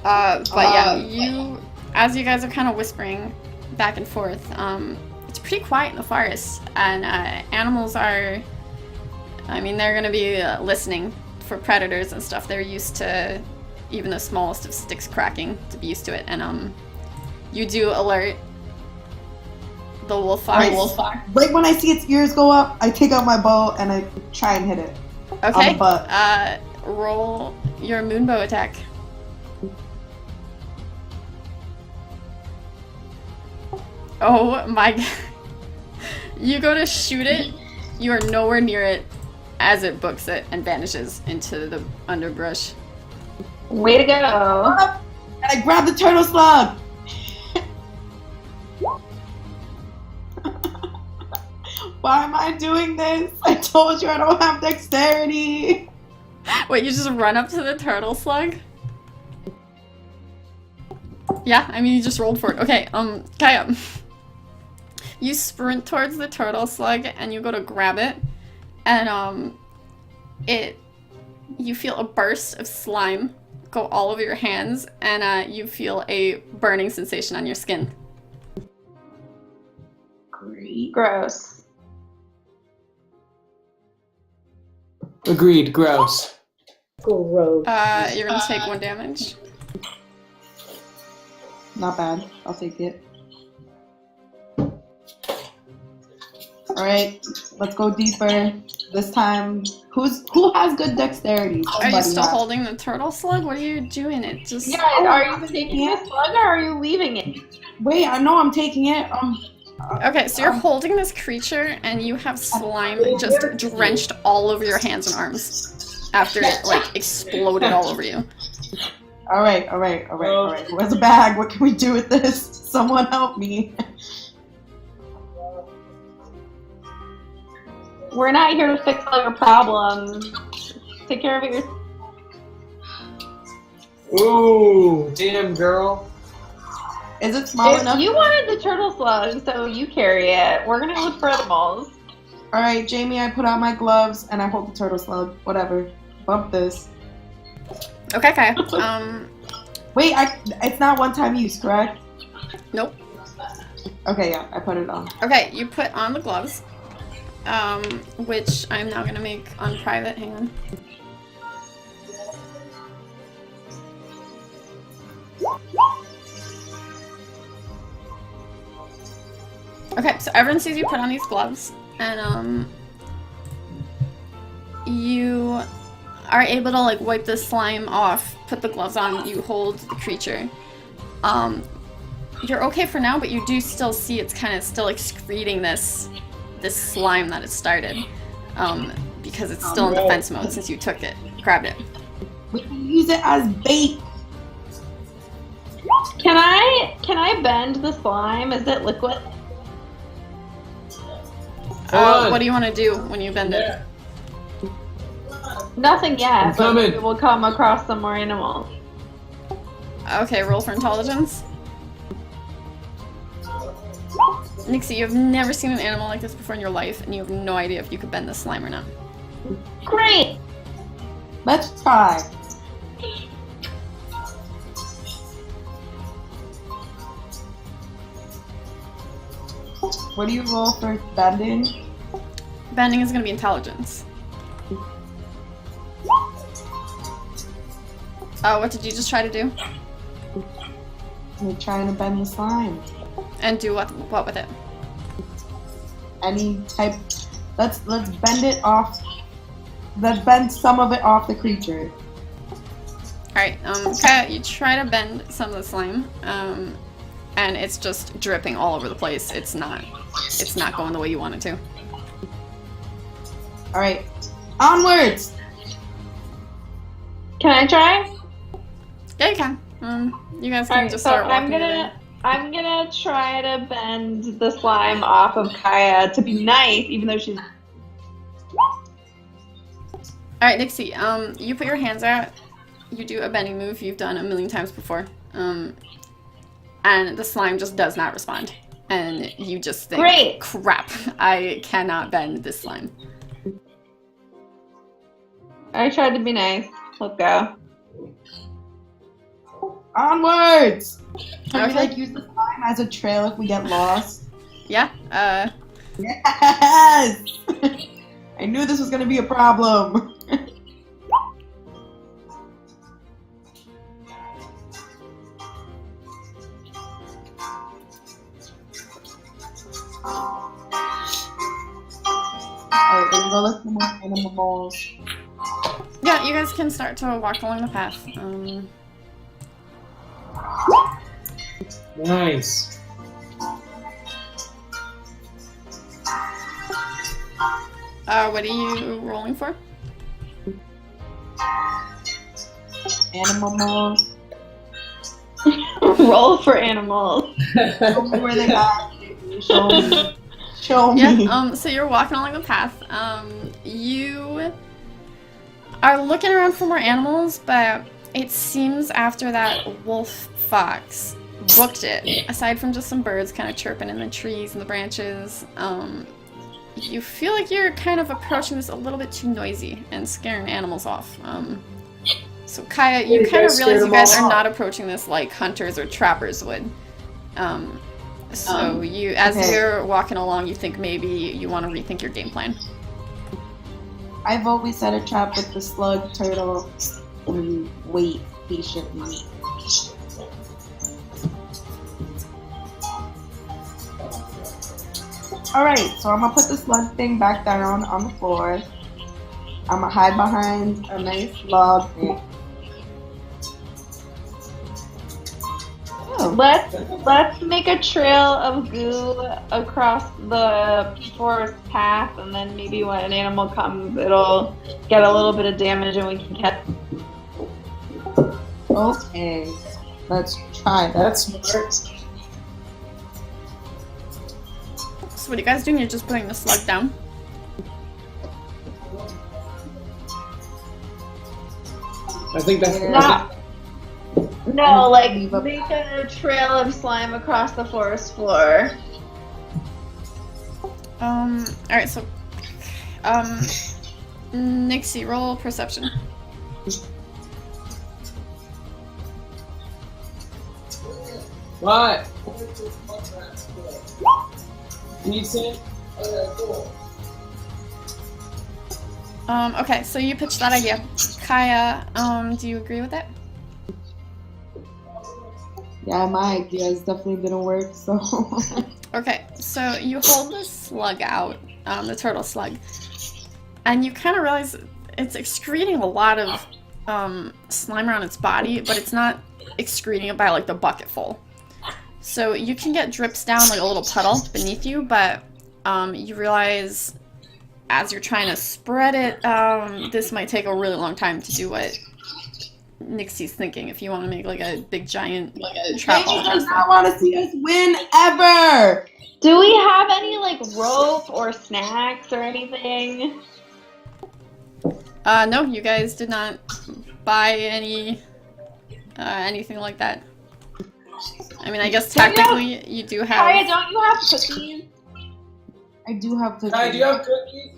But yeah, as you guys are kind of whispering back and forth, it's pretty quiet in the forest, and animals are, I mean, they're gonna be listening for predators and stuff. They're used to even the smallest of sticks cracking to be used to it, and you do alert the wolf fox. Right when I see its ears go up, I take out my bow and I try and hit it. On Okay. the butt. Roll your moonbow attack. Oh my god. You go to shoot it, you are nowhere near it as it books it and vanishes into the underbrush. Way to go! And I grab the turtle slug! Why am I doing this? I told you I don't have dexterity! Wait, you just run up to the turtle slug? Yeah, I mean, you just rolled for it. Okay, Kaya. You sprint towards the turtle slug and you go to grab it, and you feel a burst of slime go all over your hands, and you feel a burning sensation on your skin. Great. Gross. Agreed, gross. Gross. You're gonna take 1 damage. Not bad. I'll take it. Alright, let's go deeper. This time, who has good dexterity? Are you Somebody still has. holding the turtle slug? What are you doing? It just... Yeah, are you taking the slug, or are you leaving it? Wait, I know I'm taking it. Okay, so you're holding this creature, and you have slime just drenched all over your hands and arms after it, like, exploded all over you. Alright. Where's the bag? What can we do with this? Someone help me. We're not here to fix all your problems. Take care of it yourself. Ooh, damn girl. Is it small If enough? you wanted the turtle slug, so you carry it. We're gonna look for animals. Alright, Jamie, I put on my gloves and I hold the turtle slug. Whatever. Bump this. Okay, Kaya. Wait, it's not one-time use, correct? Nope. Okay, yeah, I put it on. Okay, you put on the gloves, which I'm now gonna make on private. Hang on. Okay, so everyone sees you put on these gloves, and you are able to like wipe the slime off, put the gloves on, you hold the creature. You're okay for now, but you do still see it's kind of still excreting this slime that it started. because it's still in defense mode since you took it, grabbed it. We can use it as bait. Can I bend the slime? Is it liquid? What do you want to do when you bend it? Nothing yet, I'm but coming. maybe we'll come across some more animals. Okay, roll for intelligence. Nixie, you've never seen an animal like this before in your life, and you have no idea if you could bend the slime or not. Great! Let's try. What do you roll for bending? Bending is going to be intelligence. What did you just try to do? We're trying to bend the slime. And do what with it? Any type. Let's bend it off. Let's bend some of it off the creature. Alright, Kaya, you try to bend some of the slime, and it's just dripping all over the place. It's not going the way you want it to. All right, onwards. Can I try? Yeah, you can. You guys can Alright, just so start I'm walking it gonna try to bend the slime off of Kaya to be nice, even though she's. Alright, Nixie, you put your hands out, you do a bending move you've done a million times before, and the slime just does not respond. And you just think, Great. crap, I cannot bend this slime. I tried to be nice. Let's go. Onwards. Can we Okay. use the slime as a trail if we get lost? Yeah, Yes. I knew this was gonna be a problem. Alright, we're gonna look for more animals. yeah, you guys can start to walk along the path. Nice. What are you rolling for? Animals. Roll for animals. Show me where they are. Show me. Show me. Yeah, so you're walking along the path. You are looking around for more animals, but it seems after that wolf fox booked it, aside from just some birds kind of chirping in the trees and the branches, you feel like you're kind of approaching this a little bit too noisy and scaring animals off. So Kaya, you kind of realize you guys are not approaching this like hunters or trappers would. So you, as okay. you're walking along, you think maybe you want to rethink your game plan. I've always set a trap with the slug turtle and wait patiently. Alright, so I'm gonna put the slug thing back down on the floor. I'm gonna hide behind a nice log thing. Oh, Let's make a trail of goo across the forest path, and then maybe when an animal comes, it'll get a little bit of damage, and we can catch. okay. Let's try that. That's smart. So what are you guys doing? You're just putting the slug down? I think that's Not- No, like Leave a- make a trail of slime across the forest floor. Alright, so, Nixie, roll perception. What? Can you see it? Okay, so you pitched that idea. Kaya, do you agree with it? Yeah, my ideas definitely didn't work, so. Okay, so you hold the slug out, the turtle slug, and you kind of realize it's excreting a lot of slime around its body, but it's not excreting it by like the bucket full. So you can get drips down like a little puddle beneath you, but you realize as you're trying to spread it, this might take a really long time to do what Nixie's thinking. If you want to make like a big giant trap ball. Jamie does not want to see us win ever. Do we have any like rope or snacks or anything? No, you guys did not buy anything like that. I mean, I guess technically you do have. Kaya, don't you have cookies? I do have cookies. Hi, do you have cookies?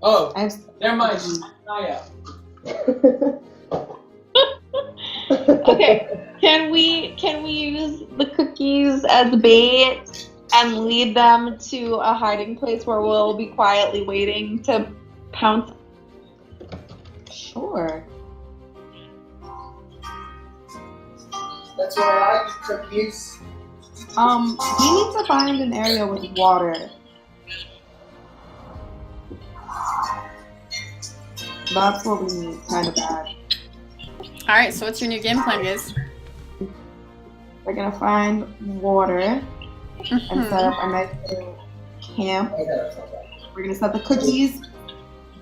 Oh, I have never mind. Naya. Okay. Can we use the cookies as bait and lead them to a hiding place where we'll be quietly waiting to pounce? Sure. That's what I like, cookies. We need to find an area with water. That's what we need, kind of bad. Alright, so what's your new game plan, guys? We're gonna find water and set up a nice little camp. We're gonna set the cookies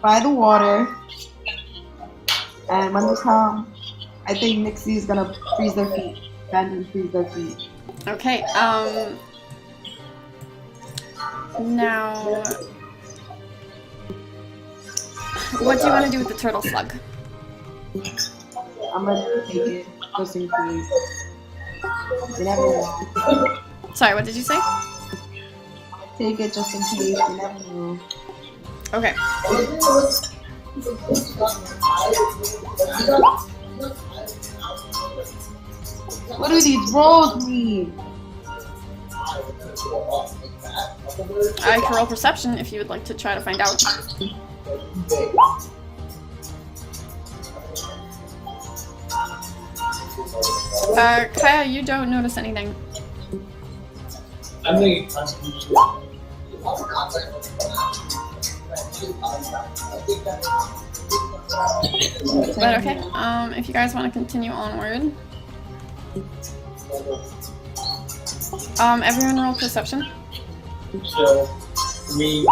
by the water. And when they come, I think Nixie's gonna freeze their feet. Bend and freeze their feet. Okay, now, what do you want to do with the turtle slug? I'm gonna take it just in case. You never know. Sorry, what did you say? Take it just in case. You never know. Okay. What do these rolls mean? I can roll perception if you would like to try to find out. Kaya, you don't notice anything. I'm thinking. But okay, if you guys want to continue onward. Everyone roll perception. So, me,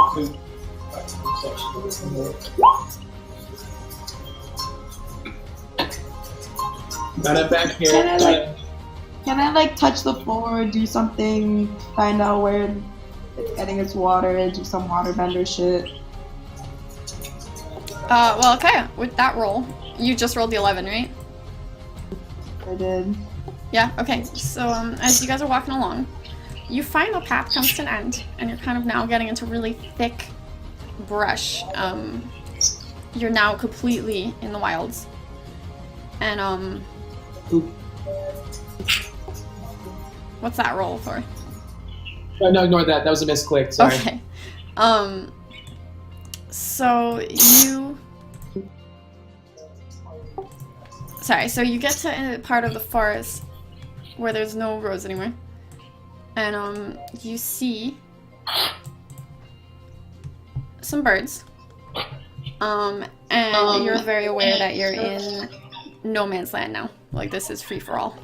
got it back here. Can I like touch the floor, do something, find out where it's getting its water, do some waterbender shit? Well, okay, with that roll, you just rolled the 11, right? I did. Yeah, okay, so as you guys are walking along, you find the path comes to an end, and you're kind of now getting into really thick brush. You're now completely in the wilds. And, what's that roll for? Oh, no, ignore that. That was a misclick. Sorry. Okay. So you... Sorry, so you get to a part of the forest where there's no roads anymore. And, you see some birds. And you're very aware that you're in no man's land now. Like, this is free-for-all.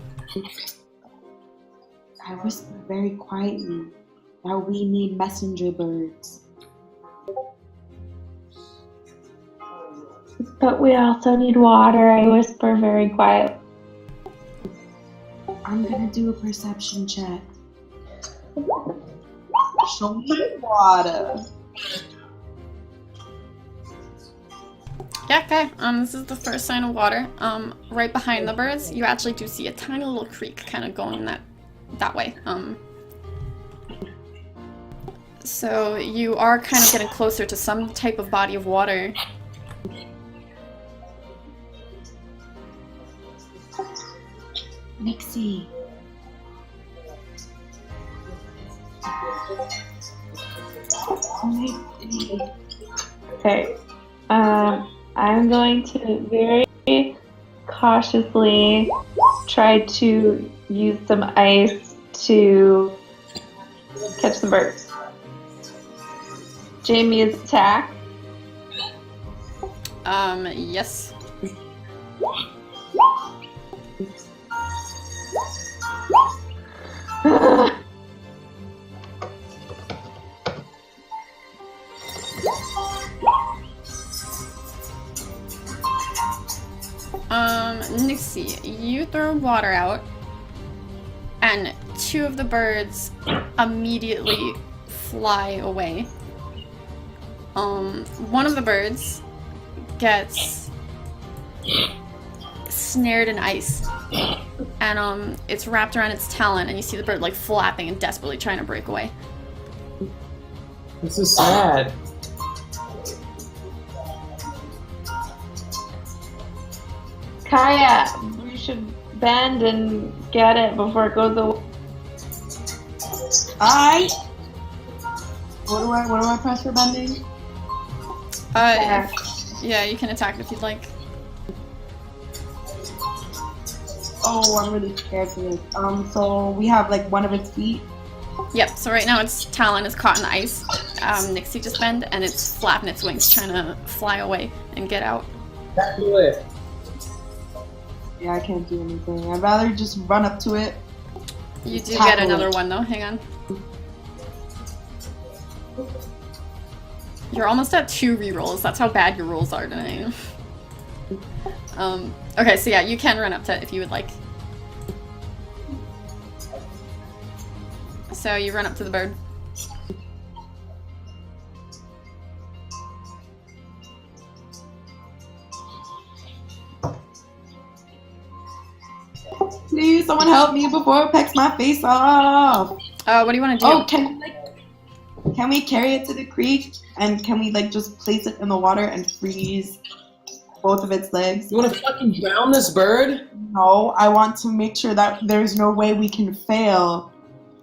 I whisper very quietly that we need messenger birds. But we also need water, I whisper very quiet. I'm gonna do a perception check. Show me the water. Yeah, okay. This is the first sign of water. Right behind the birds, you actually do see a tiny little creek kind of going that way. So you are kind of getting closer to some type of body of water. Nixie. Okay. I'm going to very cautiously try to use some ice to catch some birds. Jamie's attack. Yes. Nixie, you throw water out, and 2 of the birds immediately fly away. One of the birds gets snared in ice, and it's wrapped around its talon, and you see the bird like flapping and desperately trying to break away. This is sad. Kaya, we should bend and get it before it goes away. What do I press for bending? Yeah, you can attack if you'd like. Oh, I'm really scared for this. So we have like one of its feet. Yep, so right now its talon is caught in the ice. Nixie just bend, and it's flapping its wings trying to fly away and get out. Do it. Yeah, I can't do anything. I'd rather just run up to it. You do Tackle get it. another one though, hang on. You're almost at 2 rerolls, that's how bad your rolls are tonight. Okay, so yeah, you can run up to it if you would like. So you run up to the bird. Please, someone help me before it pecks my face off. What do you want to do? Oh, can we carry it to the creek, and can we like just place it in the water and freeze both of its legs? You want to fucking drown this bird? No, I want to make sure that there's no way we can fail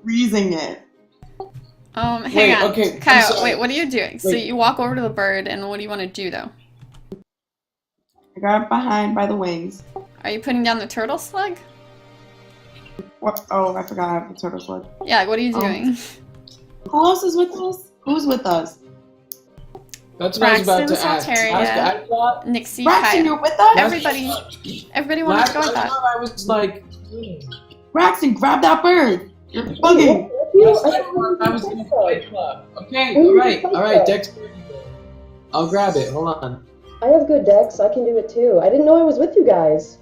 freezing it. Hang Wait, on. okay, I'm Kyle, sorry. wait, what are you doing? So Wait. you walk over to the bird, and what do you want to do though? I got it behind by the wings. Are you putting down the turtle slug? What? Oh, I forgot I have the turtle slug. Yeah, what are you doing? Who else is with us? Who's with us? That's what I was about to Braxton, ask. Saltaria, I thought Nixie, Braxton, Kyle. you're with us? Everybody wanted to go with that. I was like, Braxton, grab that bird. You're bugging. I was in a fight club. Okay, alright, Dex. I'll grab it, hold on. I have good decks. I can do it too. I didn't know I was with you guys.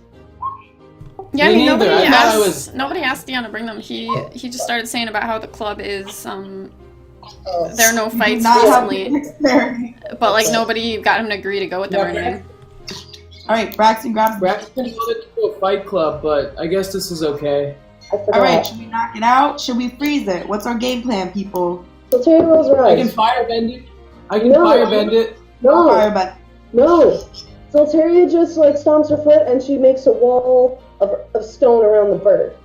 Yeah, I Me mean, neither. I thought I was- nobody asked Dion to bring them. He just started saying about how the club is there are no fights recently, but like nobody got him to agree to go with them or anything. Alright, Braxton, grab Braxton wanted to do a fight club, but I guess this is okay. I forgot. Alright, should we knock it out? Should we freeze it? What's our game plan, people? So Terry rolls I can rise. firebend it. No, Firebend. no. Solteria just like stomps her foot and she makes a wall of stone around the bird.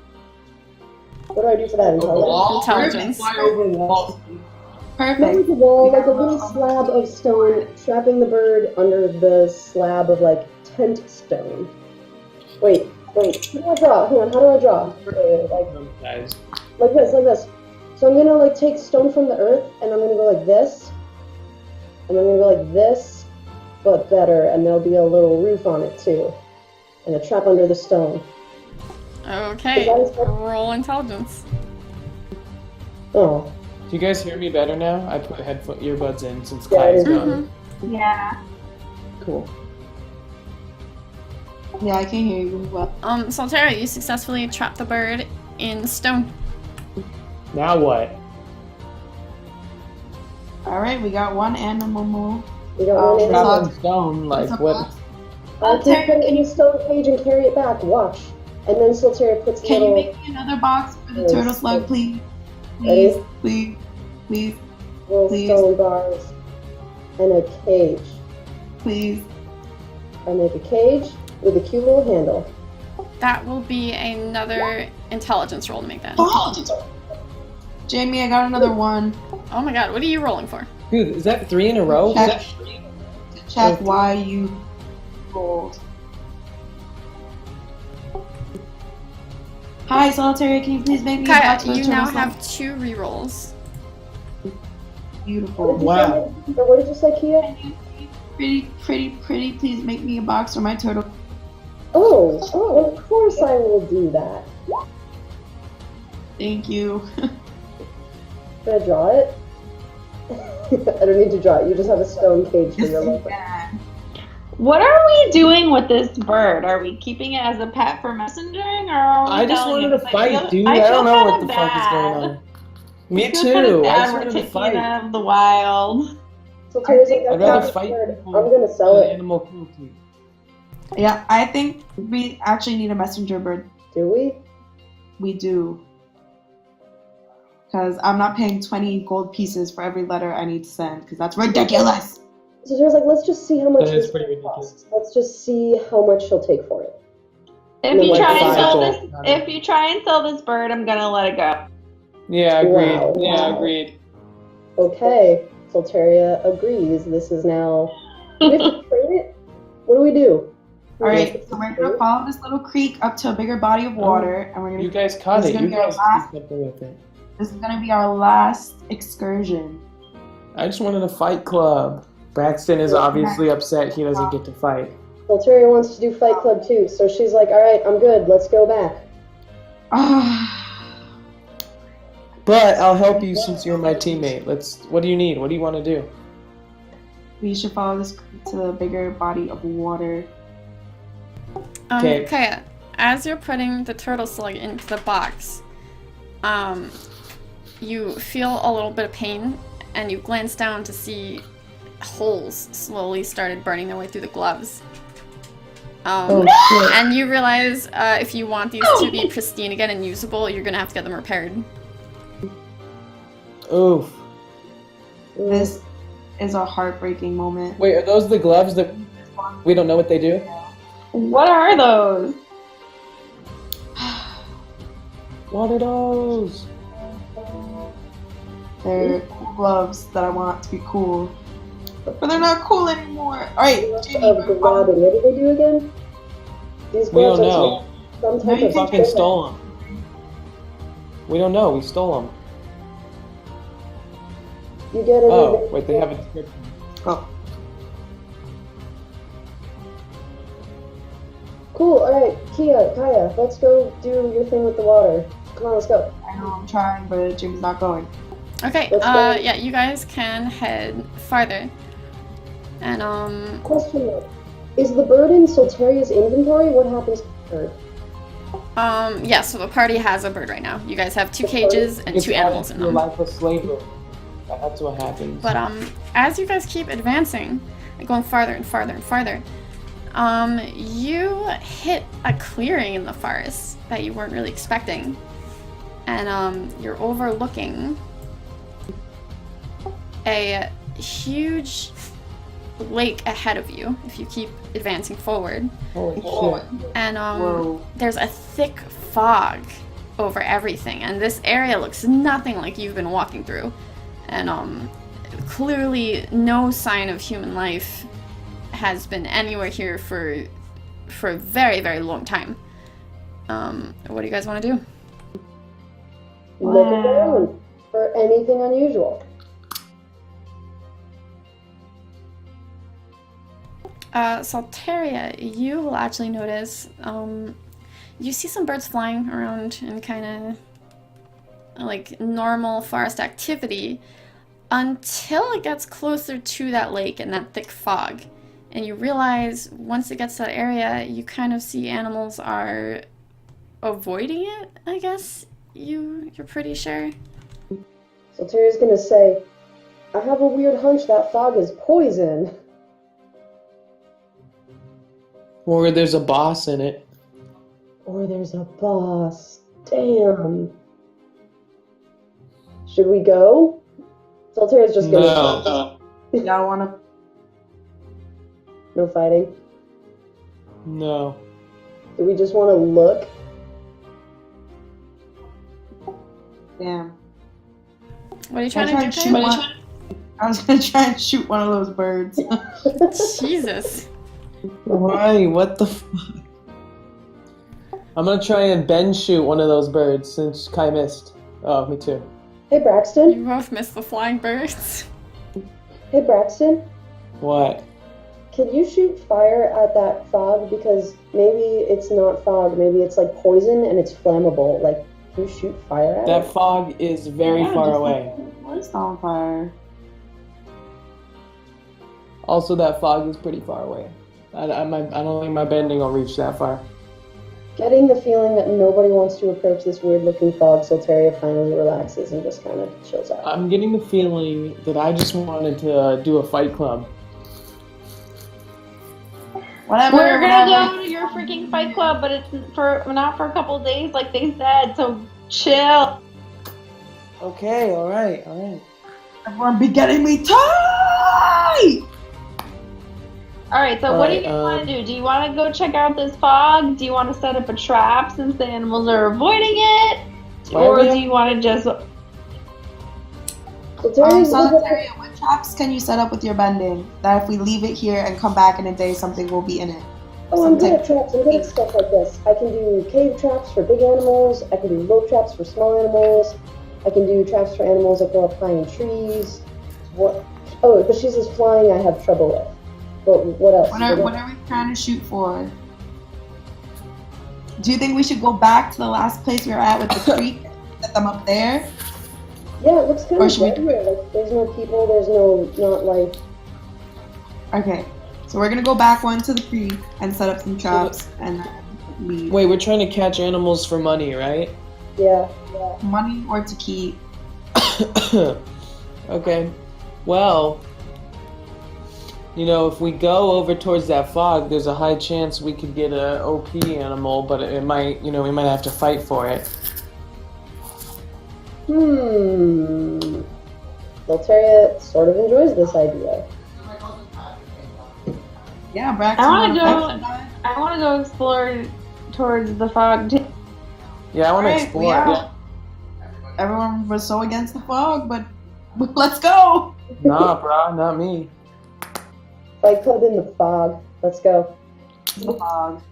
What do I do for that? A wall? Intelligence. Fly over a wall. Perfect. Make a wall, like a little slab of stone, trapping the bird under the slab of like tent stone. Wait. How do I draw? Hang on, how do I draw? Wait, Guys. like this. So I'm gonna like take stone from the earth and I'm gonna go like this. And I'm gonna go like this, but better, and there'll be a little roof on it too. And a trap under the stone. Okay, roll intelligence. Oh. Do you guys hear me better now? I put earbuds in since Yeah, Kai's I gone. Yeah. Cool. Yeah, I can hear you well. Soltera, you successfully trapped the bird in stone. Now what? Alright, we got one animal more. We don't want Rob- to. Trapped in stone, like what? I'll take it in a stone cage and carry it back. Watch. And then Solteria puts Can you little make me another box for the turtle slug, please? Ready? Please. little please. stone bars and a cage. Please. I make a cage with a cute little handle. That will be another intelligence roll to make that. Jamie, I got another one. Oh my god, what are you rolling for? Dude, is that 3 in a row? Check why you rolled. Hi, Solitaire, can you please make me a Kaya, box for the you turtle now slug? have 2 rerolls. Beautiful. Wow. What did you say, Kia? Pretty, please make me a box for my turtle. Oh, of course I will do that. Thank you. Should I draw it? I don't need to draw it. You just have a stone cage for your life. What are we doing with this bird? Are we keeping it as a pet for messengering, or are we I just selling wanted it? to 'Cause fight, dude. I I feel don't know kinda what the fuck is going bad. on. Me I feel kinda too. I bad just we're wanted to taking it fight. out of the wild. So Terry's like, I'd that's rather not fight fair. people I'm gonna sell than it. animal cruelty. Yeah, I think we actually need a messenger bird. Do we? We do. Because I'm not paying 20 gold pieces for every letter I need to send, because that's ridiculous. So Terry's like, let's just see how much That is this pretty costs. Let's just see how much she'll take for it. If you Like try and five sell gold. this, if you try and sell this bird, I'm gonna let it go. Yeah, agreed. Wow. Yeah, Wow. agreed. Okay, Solteria agrees. This is now. Do we have to train it? What do we do? Alright, so we're going to follow this little creek up to a bigger body of water, and we're going You to. guys caught This it. is You gonna be our guys last- did something with it. This is going to be our last excursion. I just wanted a fight club. Braxton is obviously upset he doesn't get to fight. Solteria wants to do Fight Club too, so she's like, alright, I'm good, let's go back. But I'll help you since you're my teammate. What do you need? What do you want to do? We should follow this creek to a bigger body of water. Okay. Kaya, as you're putting the turtle slug into the box, you feel a little bit of pain, and you glance down to see holes slowly started burning their way through the gloves. And you realize if you want these to be pristine again and usable, you're gonna have to get them repaired. Oof. This is a heartbreaking moment. Wait, are those the gloves that we don't know what they do? What are those? What are those? They're gloves that I want to be cool. But they're not cool anymore. Alright, Jamie. Of grabbing. What do they do again? These We don't gloves know. are some No, type you of We fucking stole them. We don't know. We stole them. You get it. Oh, wait, they have a description. Oh. Cool. All right, Kaya, let's go do your thing with the water. Come on, let's go. I know I'm trying, but Jamie's not going. Okay, Let's go. yeah, you guys can head farther. And, Question though. Is the bird in Solteria's inventory? What happens to the bird? yeah, so the party has a bird right now. You guys have 2 cages and 2 animals in Your them. life of slavery. That's what happens. But as you guys keep advancing and going farther and farther and farther, you hit a clearing in the forest that you weren't really expecting. And you're overlooking a huge lake ahead of you if you keep advancing forward. Holy shit. And Whoa. there's a thick fog over everything, and this area looks nothing like you've been walking through. And clearly no sign of human life has been anywhere here for a very, very long time. What do you guys want to do? Look around for anything unusual. Salteria, you will actually notice, you see some birds flying around in kind of like normal forest activity until it gets closer to that lake and that thick fog. And you realize once it gets to that area, you kind of see animals are avoiding it, I guess. You're pretty sure. Solteria's gonna say, I have a weird hunch that fog is poison. Or there's a boss in it. Or there's a boss. Damn. Should we go? Solteria's just gonna No. Y'all wanna. No fighting. No. Do we just want to look? Damn. What are you I trying tried to to do, shoot Kay? one. I was gonna try and shoot one of those birds. Jesus. Why? What the fuck? I'm gonna try and Ben shoot one of those birds since Kai missed. Oh, me too. Hey Braxton. You both missed the flying birds. Hey Braxton. What? Can you shoot fire at that fog? Because maybe it's not fog. Maybe it's like poison and it's flammable. Like, can you shoot fire at That it? fog is very Yeah, far just away. What's on fire? Also, that fog is pretty far away. I don't think my bending will reach that far. Getting the feeling that nobody wants to approach this weird-looking fog, Solteria finally relaxes and just kind of chills out. I'm getting the feeling that I just wanted to do a fight club. Whatever. We're gonna whatever. go to your freaking fight club, but it's not for a couple of days like they said, so chill. Okay, all right. Everyone be getting me tight! Alright, so what do you guys want to do? Do you want to go check out this fog? Do you want to set up a trap since the animals are avoiding it? Or do you want to just... Solitaria, what traps can you set up with your bending? That if we leave it here and come back in a day, something will be in it. Oh, I'm good at traps. I'm good at stuff like this. I can do cave traps for big animals. I can do rope traps for small animals. I can do traps for animals that go up high in trees. What? Oh, but she says flying I have trouble with. But what else? What are we trying to shoot for? Do you think we should go back to the last place we were at with the creek and set them up there? Yeah, it looks kind Or of should we dead here. Like, there's no people, there's not life. Okay, so we're gonna go back one to the creek and set up some traps and leave. Wait, we're trying to catch animals for money, right? Yeah. Money or to keep? Okay. Well, you know, if we go over towards that fog, there's a high chance we could get a OP animal, but it might, you know, we might have to fight for it. Solteria sort of enjoys this idea. Yeah, Braxton. I want to go explore towards the fog too. Yeah, I want to Alright, explore. we are. Everyone was so against the fog, but let's go! Nah, brah, not me. Fight club in the fog. Let's go. The fog.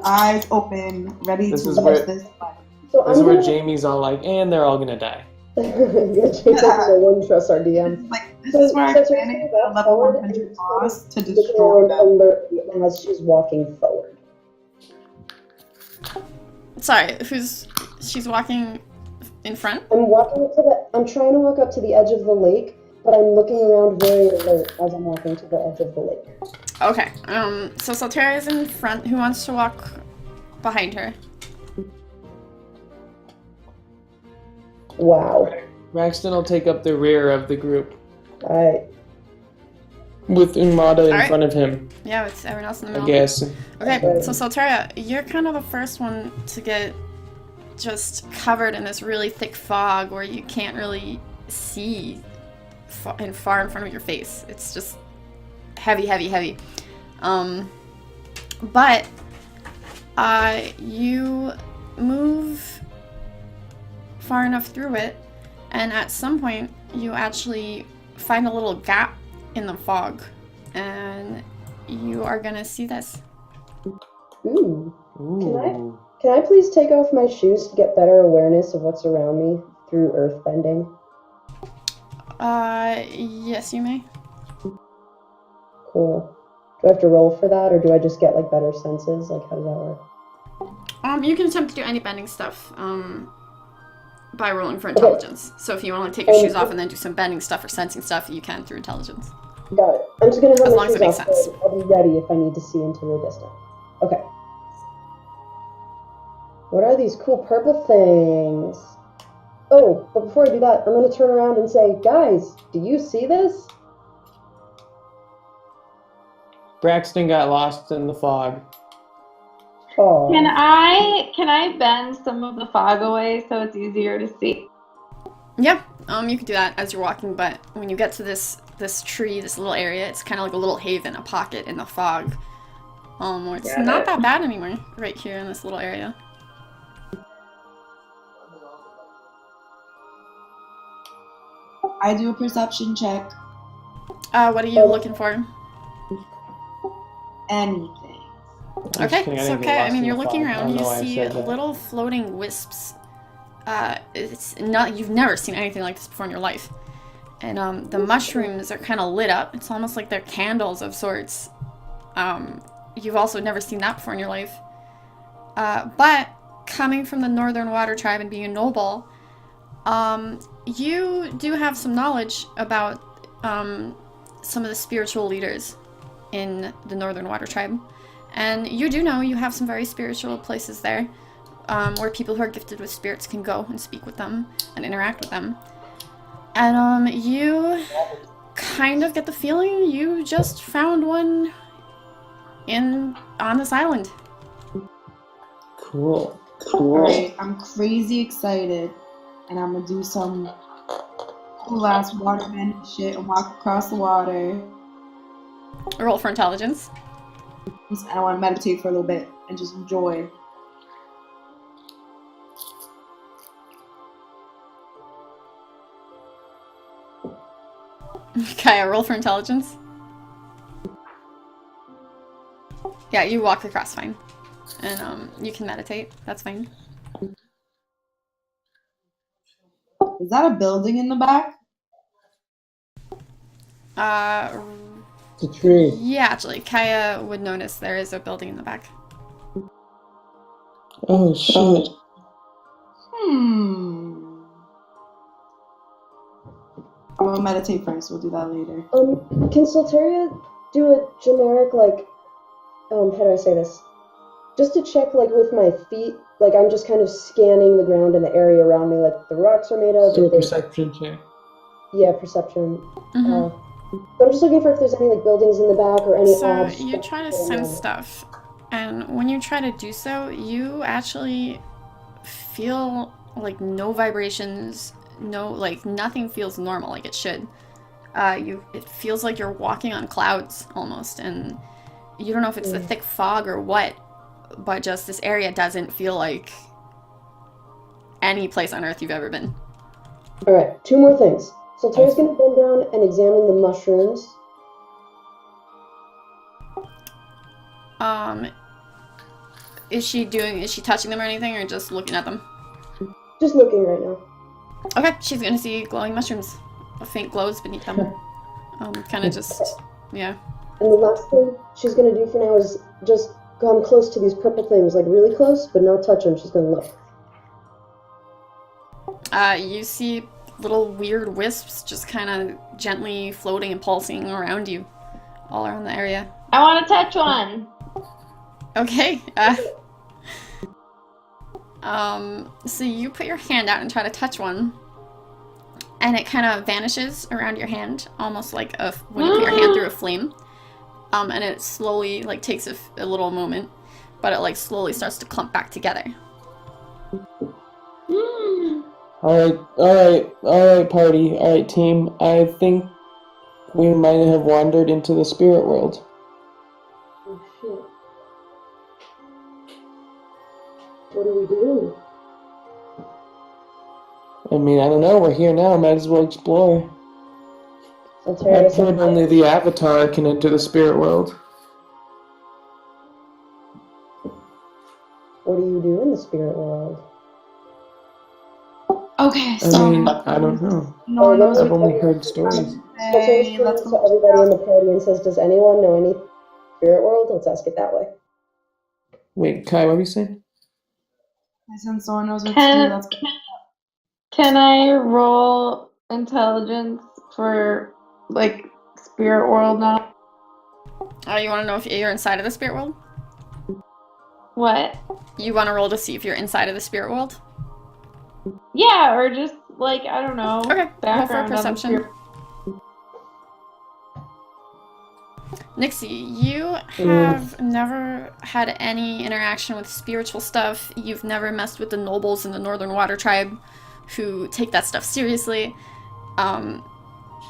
Eyes open, ready This to is lose where- this fight. So This is I'm where gonna... Jamie's all like, and they're all gonna die. yeah, James doesn't wouldn't trust our DM. Like, this is where I'm So planning she's a level forward 100 and boss to looking destroy around them. alertly as she's walking forward. Sorry, she's walking in front? I'm trying to walk up to the edge of the lake, but I'm looking around very alert as I'm walking to the edge of the lake. Okay, so Solteria is in front. Who wants to walk behind her? Wow. Braxton will take up the rear of the group Alright. with Umada in Alright. front of him, Yeah, it's everyone else in the I middle. guess. Okay, so Solteria, you're kind of the first one to get just covered in this really thick fog where you can't really see far in front of your face. It's just heavy, heavy, heavy. But you move far enough through it, and at some point you actually find a little gap in the fog, and you are gonna see this. Ooh. Ooh. Can I please take off my shoes to get better awareness of what's around me through earth bending? Yes, you may. Cool. Do I have to roll for that, or do I just get like better senses? Like, how does that work? You can attempt to do any bending stuff, by rolling for intelligence. So if you want to take your shoes off and then do some bending stuff or sensing stuff, you can through intelligence. Got it. I'm just gonna have As my long as shoes it makes off. sense. So I'll be ready if I need to see into the distance. Okay. What are these cool purple things? Oh, but before I do that, I'm gonna turn around and say, guys, do you see this? Braxton got lost in the fog. Oh. Can I bend some of the fog away so it's easier to see? Yeah, you can do that as you're walking, but when you get to this tree, this little area, it's kind of like a little haven, a pocket in the fog. Where it's not that bad anymore, right here in this little area. I do a perception check. What are you looking for? Anything. I'm just Okay, kidding, it's didn't get okay. I lost mean, in you're the looking fog. I around, don't you know why I see said that. little floating wisps. It's not, you've never seen anything like this before in your life. And the mushrooms are kind of lit up. It's almost like they're candles of sorts. You've also never seen that before in your life. But coming from the Northern Water Tribe and being a noble, you do have some knowledge about some of the spiritual leaders in the Northern Water Tribe. And you do know you have some very spiritual places there, where people who are gifted with spirits can go and speak with them and interact with them. And you kind of get the feeling you just found one on this island. Cool. Alright, I'm crazy excited, and I'm gonna do some cool ass waterman shit and walk across the water. Roll for intelligence. And I want to meditate for a little bit and just enjoy. Kaya, roll for intelligence. Yeah, you walk across fine. And you can meditate. That's fine. Is that a building in the back? It's a tree. Yeah, actually, Kaya would notice there is a building in the back. Oh shit. I'm gonna meditate first. We'll do that later. Can Solteria do a generic, like, how do I say this? Just to check, like, with my feet, like, I'm just kind of scanning the ground and the area around me, like, the rocks are made of. So perception check. Yeah, perception. Mm-hmm. I'm just looking for if there's any, like, buildings in the back or any So odds. you try to sense stuff, and when you try to do so, you actually feel like no vibrations, nothing feels normal like it should. It feels like you're walking on clouds almost, and you don't know if it's the thick fog or what, but just this area doesn't feel like any place on Earth you've ever been. Alright, 2 more things. Solteria's gonna bend down and examine the mushrooms. Is she touching them or anything, or just looking at them? Just looking right now. Okay, she's gonna see glowing mushrooms. A faint glows beneath them. Kinda just, yeah. And the last thing she's gonna do for now is just come close to these purple things, like really close, but not touch them. She's gonna look. You see little weird wisps just kind of gently floating and pulsing around you, all around the area. I want to touch one. Okay. So you put your hand out and try to touch one, and it kind of vanishes around your hand, almost like when you put your hand through a flame. And it slowly, like, takes a little moment, but it, like, slowly starts to clump back together. Alright, party. Alright, team. I think we might have wandered into the spirit world. Oh shit. What do we do? I mean, I don't know. We're here now. Might as well explore. Solteria I've heard only the Avatar can enter the spirit world. What do you do in the spirit world? Okay, I so mean, I don't know. no one knows I've what only heard stories. Solteria let's turns go. to everybody in the party and says, "Does anyone know any spirit world?" Let's ask it that way. Wait, Kai, what were you saying? Since no one knows what to do, let's go. Can I roll intelligence for, like, spirit world now? You want to know if you're inside of the spirit world? What? You want to roll to see if you're inside of the spirit world? Yeah, or just, like, I don't know. Okay, roll for background on the perception. spirit- Nixie, you have never had any interaction with spiritual stuff. You've never messed with the nobles in the Northern Water Tribe who take that stuff seriously.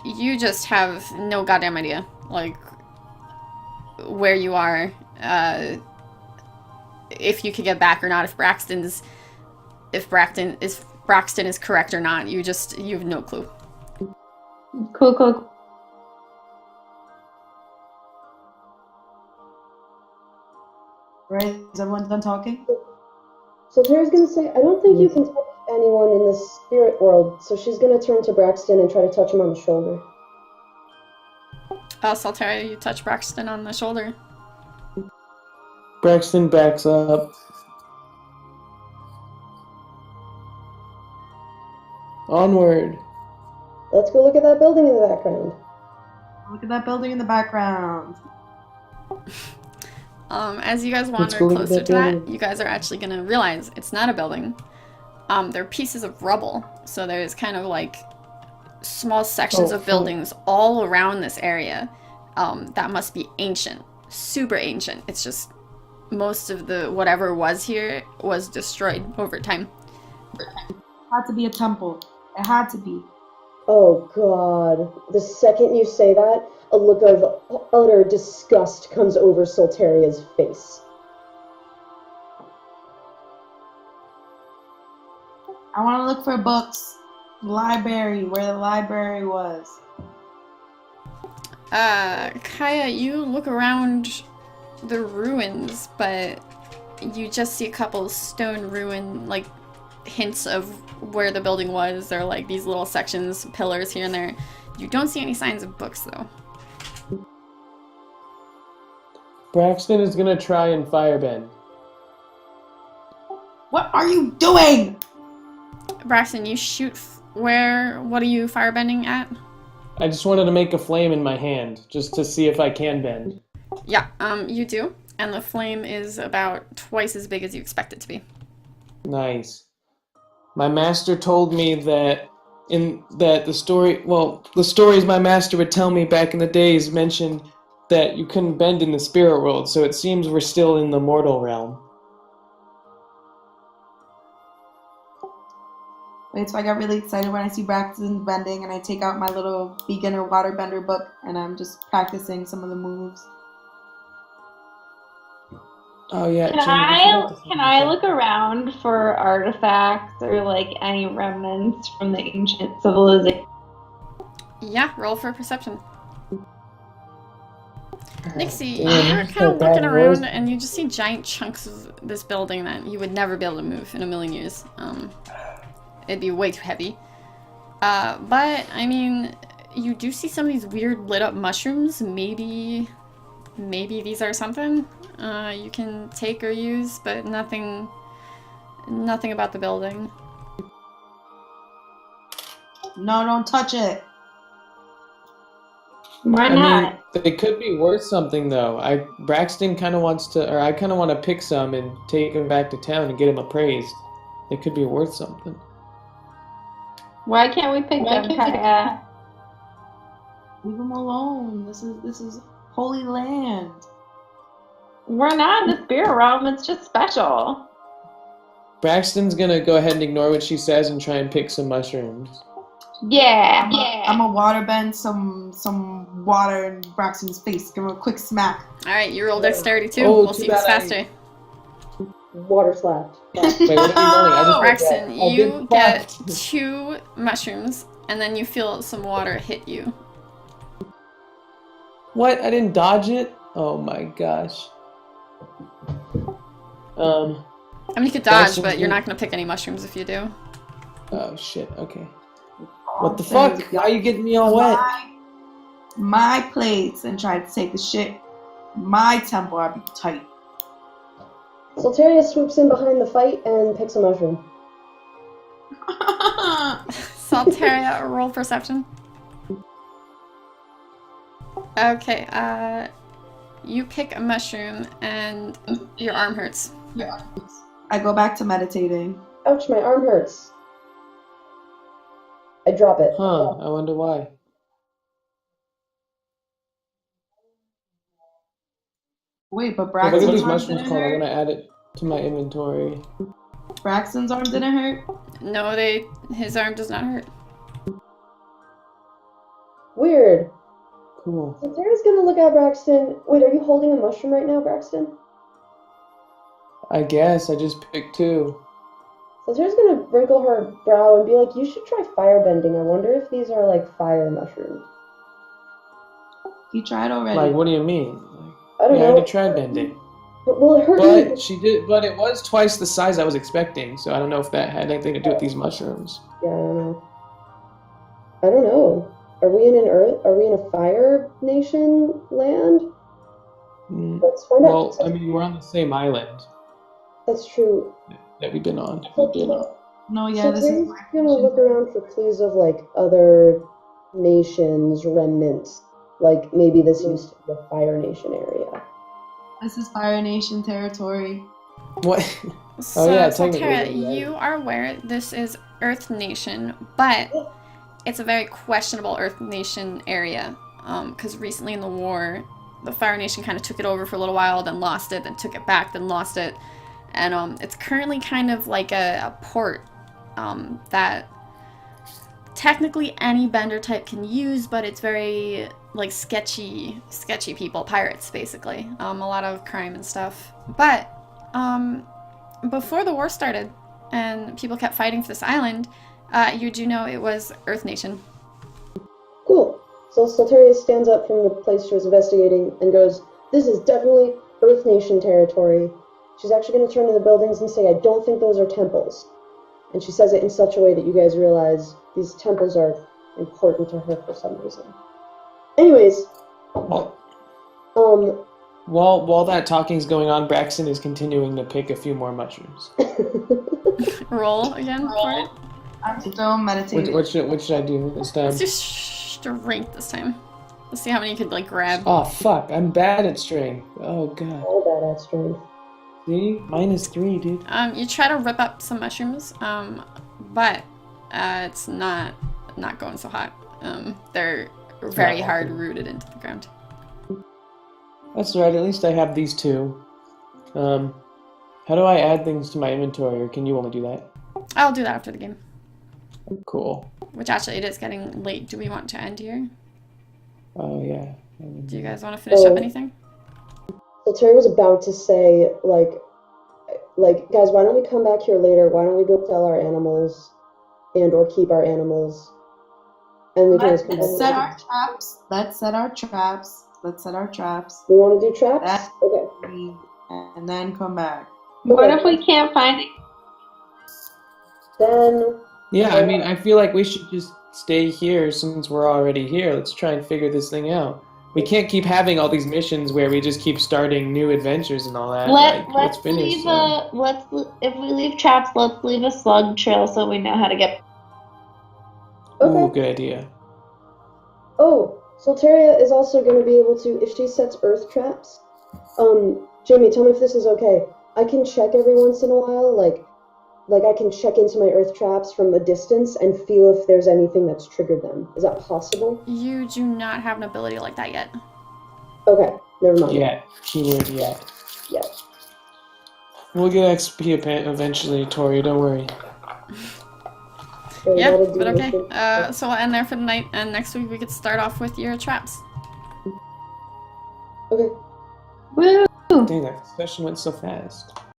You just have no goddamn idea, like, where you are, if you could get back or not, if Braxton is correct or not. You have no clue. Cool. Right? Is everyone done talking? So Tara's gonna say, "I don't think you can touch anyone in the spirit world." So she's gonna turn to Braxton and try to touch him on the shoulder. Saltaria, you touch Braxton on the shoulder. Braxton backs up. Onward. Let's go look at that building in the background. Look at that building in the background. As you guys wander go look at closer that to that, building. you guys are actually gonna realize it's not a building. They're pieces of rubble. So there's kind of like small sections Oh, of fuck. buildings all around this area. That must be ancient, super ancient. It's just most of the whatever was here was destroyed over time. Had to be a temple. It had to be. Oh god. The second you say that, a look of utter disgust comes over Solteria's face. I want to look for books. Library, where the library was. Kaya, you look around the ruins, but you just see a couple stone ruin, like, hints of where the building was. There are, like, these little sections, pillars here and there. You don't see any signs of books, though. Braxton is gonna try and firebend. What are you doing? Braxton, you shoot what are you firebending at? I just wanted to make a flame in my hand, just to see if I can bend. Yeah, you do. And the flame is about twice as big as you expect it to be. Nice. My master told me that the stories my master would tell me back in the days mentioned that you couldn't bend in the spirit world, so it seems we're still in the mortal realm. Wait, so I got really excited when I see Braxton bending, and I take out my little beginner waterbender book, and I'm just practicing some of the moves. Oh yeah. Can I look around for artifacts or like any remnants from the ancient civilization? Yeah, roll for perception. Nixie, Damn, you're that's kind of not bad, looking Rose. around and you just see giant chunks of this building that you would never be able to move in a million years. It'd be way too heavy. But, I mean, you do see some of these weird lit up mushrooms. Maybe these are something you can take or use, but nothing about the building. No, don't touch it. Why I not? mean, they could be worth something though. Braxton kind of wants to, or I kind of want to pick some and take him back to town and get him appraised. They could be worth something. Why can't we pick them, Kaya? Leave him alone. This is holy land. We're not in the spirit realm. It's just special. Braxton's gonna go ahead and ignore what she says and try and pick some mushrooms. Yeah. I'm a waterbend some water in Braxton's face. Give him a quick smack. Alright, you roll dexterity too. Oh, We'll too see who's bad faster. Water slapped. Wait, what are we rolling? I just Braxton, forget. you big get fuck. 2 mushrooms, and then you feel some water hit you. What? I didn't dodge it? Oh my gosh. I mean, you could dodge, Braxton, but you're you- not gonna pick any mushrooms if you do. Oh shit, okay. What the fuck? Why are you getting me all wet? My plates and try to take the shit. My temple, I'd be tight. Solteria swoops in behind the fight and picks a mushroom. Salteria, roll perception. Okay, you pick a mushroom and your arm hurts. I go back to meditating. Ouch, my arm hurts. I drop it. Huh, I wonder why. Wait, but Look at Braxton's these arm mushrooms didn't called. I'm hurt? gonna add it to my inventory. Braxton's arm didn't hurt? No, his arm does not hurt. Weird. Cool. Solteria's gonna look at Braxton. Wait, are you holding a mushroom right now, Braxton? I guess I just picked 2. Solteria's gonna wrinkle her brow and be like, you should try firebending. I wonder if these are like fire mushrooms. He tried already. Like, what do you mean? Like, I don't yeah, I know. already tried bending. Well, it hurt me. But she did. But it was twice the size I was expecting. So I don't know if that had anything to do with these mushrooms. Yeah, I don't know. I don't know. Are we in an Earth? Are we in a Fire Nation land? Mm. Let's find Well, out. I mean, we're on the same island That's true. that we've been on. No, yeah, this is Solteria's my gonna look around for clues of like other nations, remnants. Like maybe this used to be a Fire Nation area. This is Fire Nation territory. What? So, yeah, so technically, Tara, yeah. you are aware this is Earth Nation, but it's a very questionable Earth Nation area. Because recently in the war, the Fire Nation kind of took it over for a little while, then lost it, then took it back, then lost it. And it's currently kind of like a port that technically any bender type can use, but it's very like sketchy people, pirates basically. A lot of crime and stuff. But before the war started and people kept fighting for this island, you do know it was Earth Nation. Cool. So Solteria stands up from the place she was investigating and goes, "This is definitely Earth Nation territory." She's actually going to turn to the buildings and say, "I don't think those are temples." And she says it in such a way that you guys realize these temples are important to her for some reason. Anyways, While that talking's going on, Braxton is continuing to pick a few more mushrooms. Roll again for it. I'm still meditating. What should I do this time? Let's do strength this time. Let's see how many you could like grab. Oh fuck! I'm bad at strength. Oh god. all bad at strength. See, -3, dude. You try to rip up some mushrooms, but it's not going so hot. They're very not hard working. rooted into the ground. That's right. At least I have these two. How do I add things to my inventory, or can you only do that? I'll do that after the game. Cool. Which actually, it is getting late. Do we want to end here? Oh yeah. Do you guys want to finish up anything? So Terry was about to say, like, guys, why don't we come back here later? Why don't we go sell our animals and or keep our animals? And we can always come Let's back. set our traps. Let's set our traps. Let's set our traps. We want to do traps? That's Okay. and then come back. What if we can't find it? Then Yeah, I mean, I feel like we should just stay here since we're already here. Let's try and figure this thing out. We can't keep having all these missions where we just keep starting new adventures and all that. Like, Let's finish. leave if we leave traps, let's leave a slug trail so we know how to get. okay. Ooh, good idea. Oh, Solteria is also going to be able to, if she sets earth traps, Jamie, tell me if this is okay. I can check every once in a while, like I can check into my earth traps from a distance and feel if there's anything that's triggered them. Is that possible? You do not have an ability like that yet. Okay, never mind. Yeah. Keyword yet. Yeah. We'll get XP eventually, Tori. Don't worry. Okay, Yep, that'll do but okay. mission. So we'll end there for the night, and next week we could start off with your traps. Okay. Woo! Dang, that session went so fast.